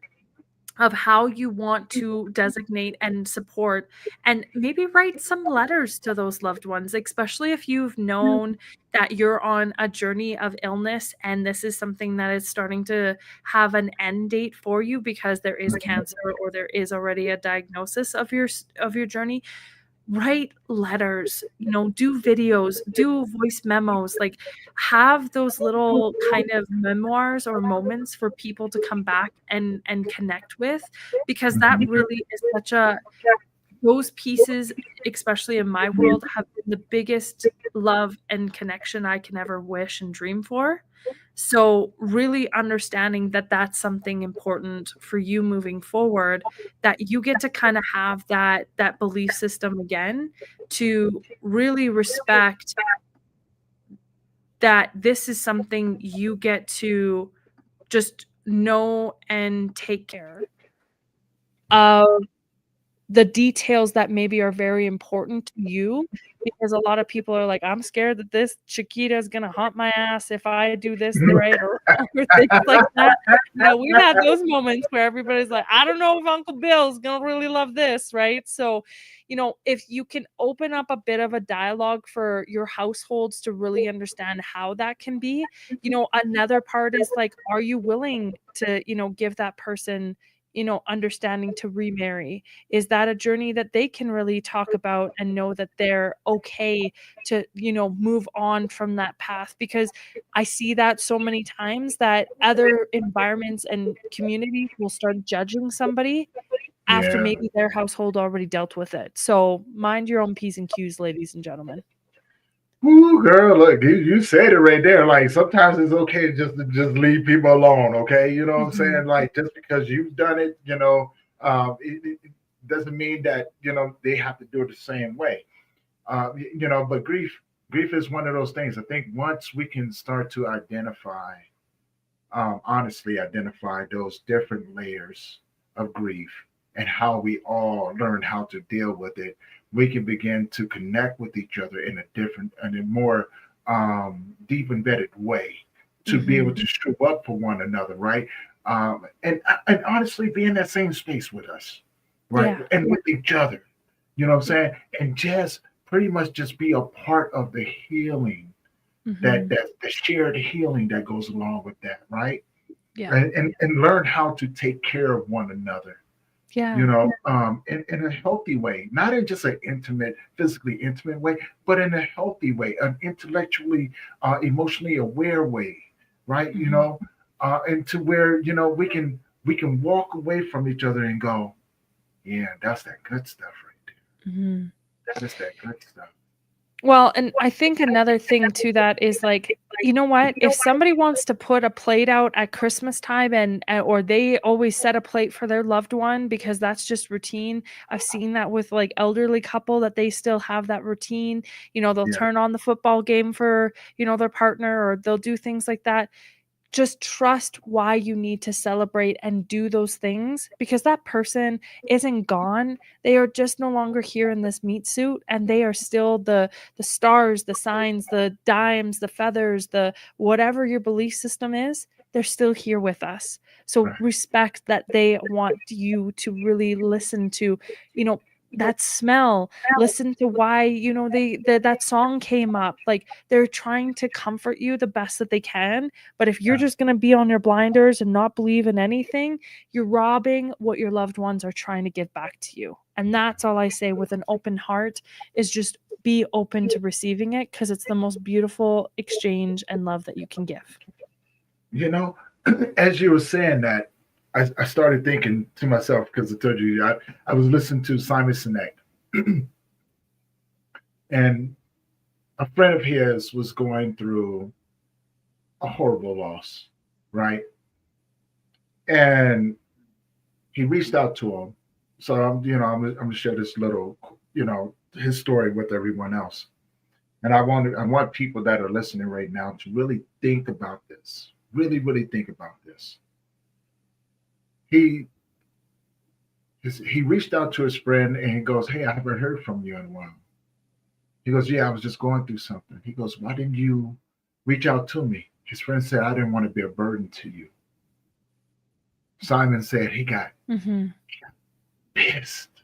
of how you want to designate and support, and maybe write some letters to those loved ones, especially if you've known that you're on a journey of illness and this is something that is starting to have an end date for you because there is cancer or there is already a diagnosis of your journey. Write letters, do videos, do voice memos, like have those little kind of memoirs or moments for people to come back and connect with, because that Mhm. really is such a those pieces, especially in my world, have been the biggest love and connection I can ever wish and dream for. So, really understanding that that's something important for you moving forward, that you get to kind of have that belief system again, to really respect that this is something you get to just know and take care of the details that maybe are very important to you, because a lot of people are like, "I'm scared that this Chiquita is gonna haunt my ass if I do this right or wrong," or things like that. We've had those moments where everybody's like, "I don't know if Uncle Bill's gonna really love this," right? So, if you can open up a bit of a dialogue for your households to really understand how that can be. Another part is like, are you willing to, give that person, understanding to remarry? Is that a journey that they can really talk about and know that they're okay to, move on from that path? Because I see that so many times that other environments and communities will start judging somebody after Yeah. maybe their household already dealt with it. So mind your own P's and Q's, ladies and gentlemen. Ooh, girl, look, you said it right there. Like sometimes it's okay to just leave people alone. Okay, you know what I'm Mhm. saying? Like just because you've done it, it doesn't mean that they have to do it the same way. But grief is one of those things. I think once we can start to honestly identify those different layers of grief and how we all learn how to deal with it, we can begin to connect with each other in a different and a more deep embedded way to be able Mhm. to show up for one another, right? And honestly, be in that same space with us, right? Yeah. And with each other, you know what I'm saying? And just pretty much just be a part of the healing Mhm. that the shared healing that goes along with that, right? Yeah. And learn how to take care of one another, Yeah. in a healthy way, not in just an physically intimate way, but in a healthy way, an intellectually, emotionally aware way, right? Mhm. And to where we can walk away from each other and go, yeah, that's that good stuff right Mhm. there. That is that good stuff. Well, and I think another thing to that is like, you know what? If somebody wants to put a plate out at Christmas time or they always set a plate for their loved one because that's just routine. I've seen that with like elderly couple that they still have that routine. You know, they'll Yeah, turn on the football game for, their partner, or they'll do things like that. Just trust why you need to celebrate and do those things, because that person isn't gone. They are just no longer here in this meat suit, and they are still the stars, the signs, the dimes, the feathers, the whatever your belief system is. They're still here with us. So right. respect that they want you to really listen to, you know, that smell, listen to why, that song came up. Like, they're trying to comfort you the best that they can, but if you're Yeah. just going to be on your blinders and not believe in anything, you're robbing what your loved ones are trying to give back to you. And that's all I say with an open heart, is just be open to receiving it, because it's the most beautiful exchange and love that you can give. You know, as you were saying that, I started thinking to myself, because I told you I was listening to Simon Sinek, and a friend of his was going through a horrible loss, right? And he reached out to him. So I'm gonna share this little, his story with everyone else. And I want people that are listening right now to really think about this. Really, really think about this. He he reached out to his friend and he goes, "Hey, I haven't heard from you in a while." He goes, "Yeah, I was just going through something." He goes, "Why didn't you reach out to me?" His friend said, "I didn't want to be a burden to you." Simon said he got Mm-hmm. pissed.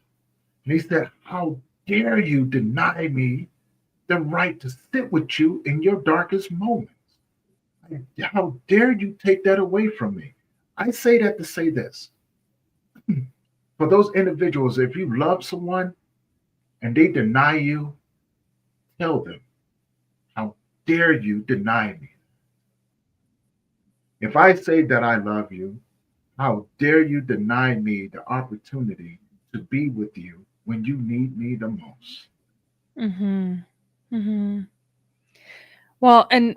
And he said, "How dare you deny me the right to sit with you in your darkest moments? How dare you take that away from me?" I say that to say this. For those individuals, if you love someone and they deny you, tell them, "How dare you deny me? If I say that I love you, how dare you deny me the opportunity to be with you when you need me the most?" Mm-hmm. Mm-hmm. Well, and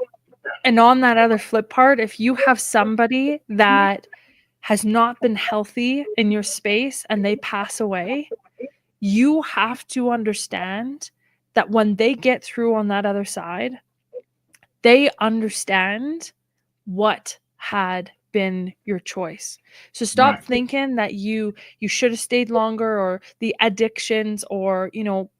on that other flip part, if you have somebody that has not been healthy in your space and they pass away, you have to understand that when they get through on that other side, they understand what had been your choice. So stop Right. thinking that you should have stayed longer, or the addictions, or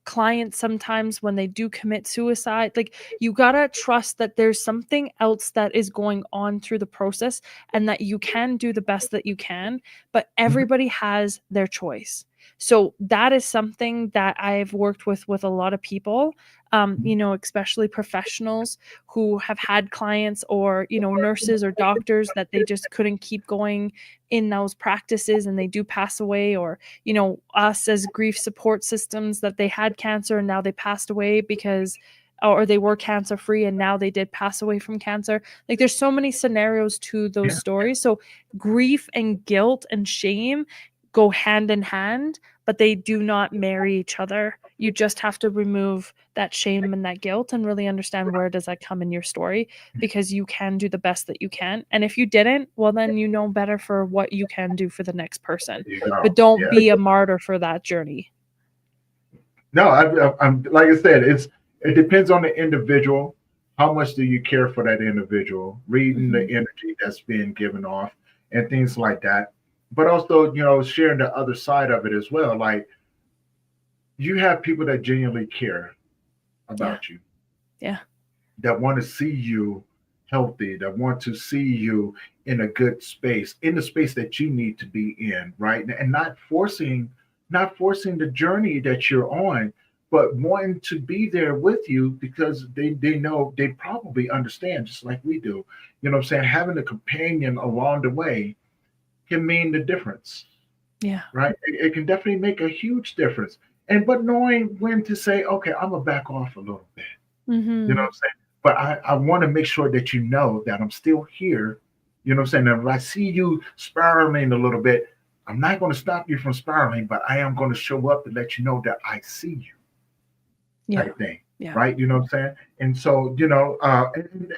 clients sometimes when they do commit suicide. Like, you got to trust that there's something else that is going on through the process, and that you can do the best that you can, but Mhm. everybody has their choice. So that is something that I've worked with a lot of people, especially professionals who have had clients, or nurses or doctors that they just couldn't keep going in those practices, and they do pass away, or us as grief support systems, that they had cancer and now they passed away because, or they were cancer free and now they did pass away from cancer. Like, there's so many scenarios to those Yeah. stories. So grief and guilt and shame go hand in hand, but they do not marry each other. You just have to remove that shame and that guilt and really understand, where does that come in your story, because you can do the best that you can. And if you didn't, well, then you know better for what you can do for the next person. There you go. But don't Yeah. be a martyr for that journey. No, I'm like I said, it depends on the individual. How much do you care for that individual? Reading the Mm-hmm. energy that's being given off and things like that. But also, sharing the other side of it as well. Like, you have people that genuinely care Yeah. about you, Yeah. that want to see you healthy, that want to see you in a good space, in the space that you need to be in, right? And not forcing the journey that you're on, but wanting to be there with you, because they know, they probably understand, just like we do. You know what I'm saying? Having a companion along the way can mean the difference, Yeah. right? It can definitely make a huge difference. And but knowing when to say, okay, I'm gonna back off a little bit. You know what Mm-hmm. I'm saying? But I want to make sure that you know that I'm still here. You know what I'm saying? And if I see you spiraling a little bit, I'm not going to stop you from spiraling, but I am going to show up to let you know that I see you, Yeah. type thing. Yeah. right? You know what I'm saying? And so,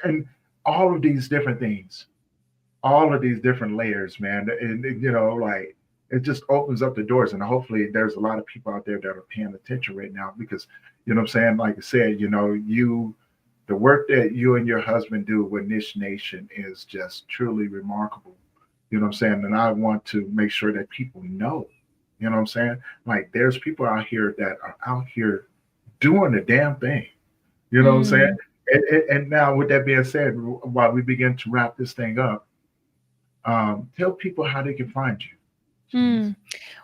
and all of these different things, all of these different layers, man, and like it just opens up the doors, and hopefully there's a lot of people out there that are paying attention right now because, you know what I'm saying? Like I said, the work that you and your husband do with Niche Nation is just truly remarkable. You know what I'm saying? And I want to make sure that people know, you know what I'm saying? Like there's people out here that are out here doing the damn thing. You know what I'm saying? Mm. And now, with that being said, while we begin to wrap this thing up, tell people how they can find you. Cheanise. Mm.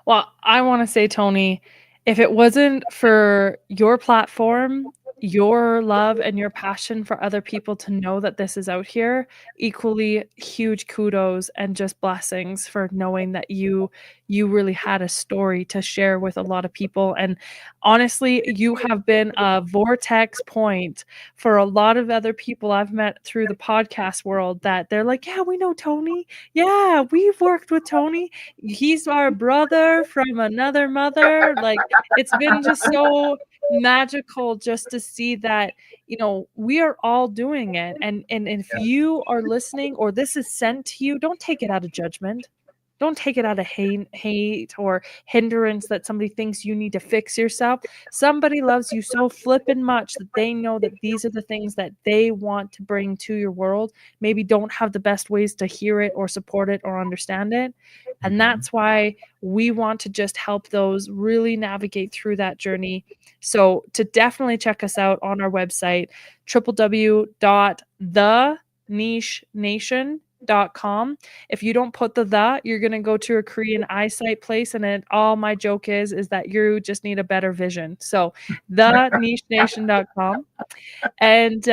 Well, I want to say, Tony, if it wasn't for your platform, your love and your passion for other people to know that this is out here, equally huge kudos and just blessings for knowing that you really had a story to share with a lot of people. And honestly, you have been a vortex point for a lot of other people I've met through the podcast world that they're like, yeah, we know Tony. Yeah, we've worked with Tony. He's our brother from another mother. Like, it's been just so magical just to see that, we are all doing it. And if Yeah. you are listening or this is sent to you, don't take it out of judgment. Don't take it out of hate or hindrance that somebody thinks you need to fix yourself. Somebody loves you so flippin' much that they know that these are the things that they want to bring to your world. Maybe don't have the best ways to hear it or support it or understand it. And Mhm. that's why we want to just help those really navigate through that journey. So to definitely check us out on our website, www.thenichenation.com. If you don't put the, you're going to go to a Korean eyesight place. And then all my joke is that you just need a better vision. So thenichenation.com. And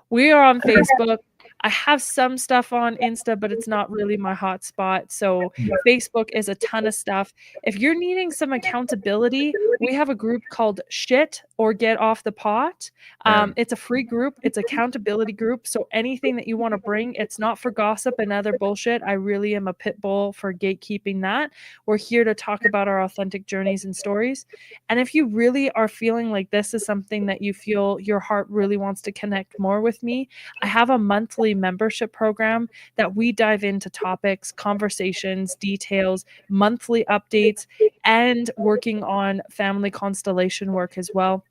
we are on Facebook. I have some stuff on Insta, but it's not really my hotspot. So Yeah. Facebook is a ton of stuff. If you're needing some accountability, we have a group called Shit or Get Off the Pot. Yeah. It's a free group. It's accountability group. So anything that you want to bring, it's not for gossip and other bullshit. I really am a pit bull for gatekeeping that. We're here to talk about our authentic journeys and stories. And if you really are feeling like this is something that you feel your heart really wants to connect more with me, I have a monthly membership program that we dive into topics, conversations, details, monthly updates, and working on family constellation work as well.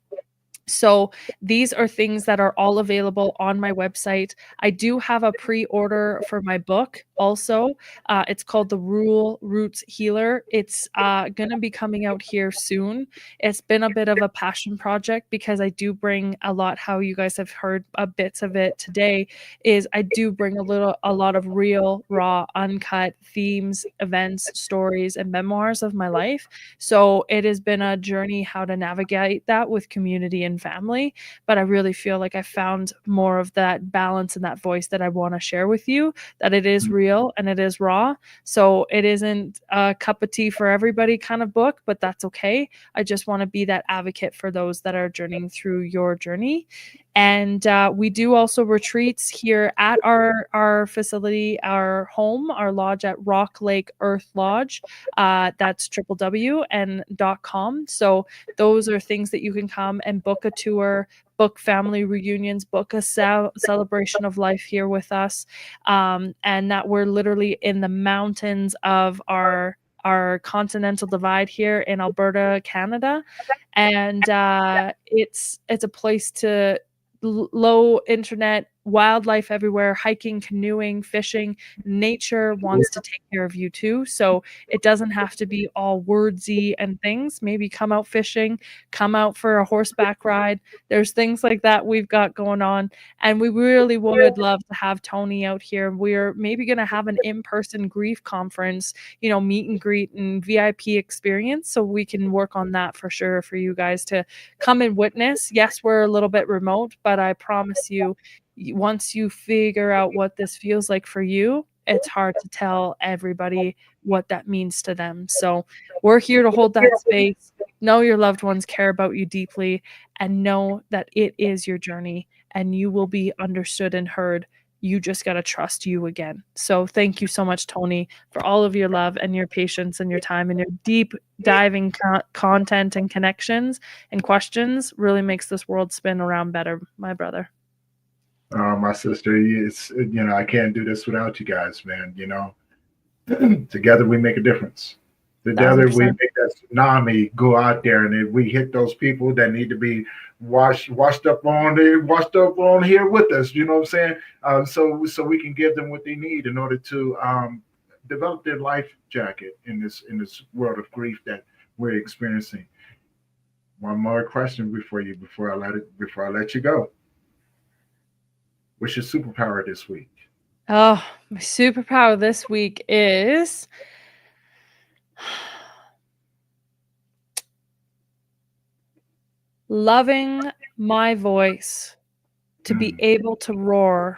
So these are things that are all available on my website. I do have a pre-order for my book also. It's called The Rural Roots Healer. It's going to be coming out here soon. It's been a bit of a passion project because I do bring a lot, how you guys have heard bits of it today, is I do bring a lot of real, raw, uncut themes, events, stories, and memoirs of my life. So it has been a journey how to navigate that with community and family. But I really feel like I found more of that balance and that voice that I want to share with you, that it is real and it is raw. So it isn't a cup of tea for everybody kind of book, but that's okay. I just want to be that advocate for those that are journeying through your journey. And we do also retreats here at our facility, our home, our lodge at Rock Lake Earth Lodge. That's www.com. So those are things that you can come and book a tour, book family reunions, book a celebration of life here with us, and that we're literally in the mountains of our continental divide here in Alberta, Canada, and it's a place to low internet, wildlife everywhere, hiking, canoeing, fishing. Nature wants to take care of you too. So it doesn't have to be all wordsy and things. Maybe come out fishing, come out for a horseback ride. There's things like that we've got going on. And we really would love to have Tony out here. We're maybe going to have an in-person grief conference, meet and greet and VIP experience. So we can work on that for sure for you guys to come and witness. Yes, we're a little bit remote, but I promise you, once you figure out what this feels like for you, it's hard to tell everybody what that means to them. So we're here to hold that space. Know your loved ones care about you deeply, and know that it is your journey and you will be understood and heard You just got to trust you again. So thank you so much, Tony, for all of your love and your patience and your time and your deep diving content and connections and questions. Really makes this world spin around better, my brother. My sister, I can't do this without you guys, man. Together we make a difference. Together we 1000%. make that tsunami go out there, and if we hit those people that need to be washed up on here with us. You know what I'm saying? So we can give them what they need in order to develop their life jacket in this world of grief that we're experiencing. One more question before I let you go. What's your superpower this week? Oh, my superpower this week is loving my voice to be able to roar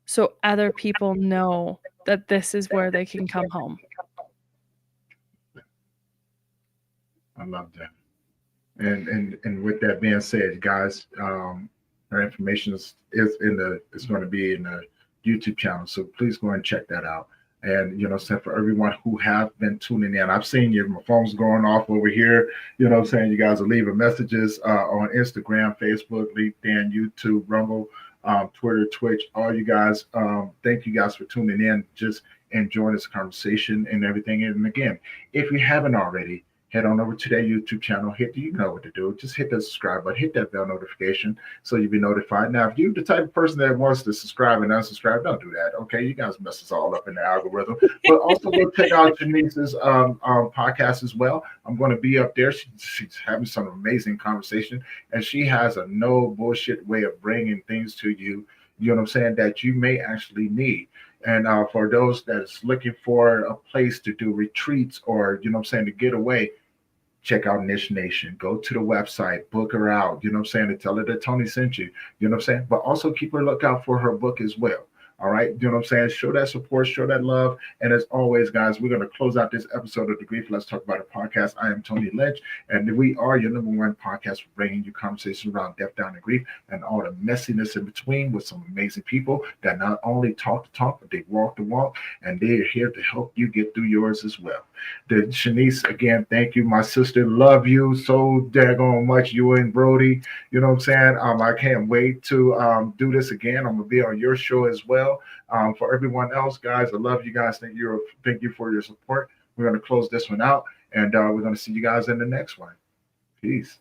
so other people know that this is where they can come home. I love that. And with that being said, guys, our information is going to be in the YouTube channel, so please go and check that out. And so for everyone who have been tuning in, I've seen you. My phone's going off over here. I'm saying? You guys are leaving messages on Instagram, Facebook, LinkedIn, YouTube, Rumble, Twitter, Twitch. All you guys, thank you guys for tuning in, just enjoying this conversation and everything. And again, if you haven't already, head on over to their YouTube channel. You know what to do. Just hit the subscribe button, hit that bell notification so you'll be notified. Now, if you're the type of person that wants to subscribe and unsubscribe, don't do that. Okay, you guys mess us all up in the algorithm. But also go check out Cheanise's podcast as well. I'm going to be up there. She's having some amazing conversation, and she has a no bullshit way of bringing things to you. You know what I'm saying? That you may actually need. And for those that's looking for a place to do retreats or, to get away, check out Niche Nation. Go to the website, book her out, and tell her that Tony sent you, But also keep her lookout for her book as well. All right. Show that support, show that love. And as always, guys, we're going to close out this episode of the Grief Let's Talk About It podcast. I am Tony Lynch, and we are your #1 podcast for bringing you conversations around death, down, and grief, and all the messiness in between with some amazing people that not only talk the talk, but they walk the walk, and they're here to help you get through yours as well. The Cheanise, again, thank you. My sister, love you so daggone much. You and Brody, you know what I'm saying? I can't wait to do this again. I'm going to be on your show as well. For everyone else, guys, I love you guys. Thank you for your support. We're going to close this one out, and we're going to see you guys in the next one. Peace.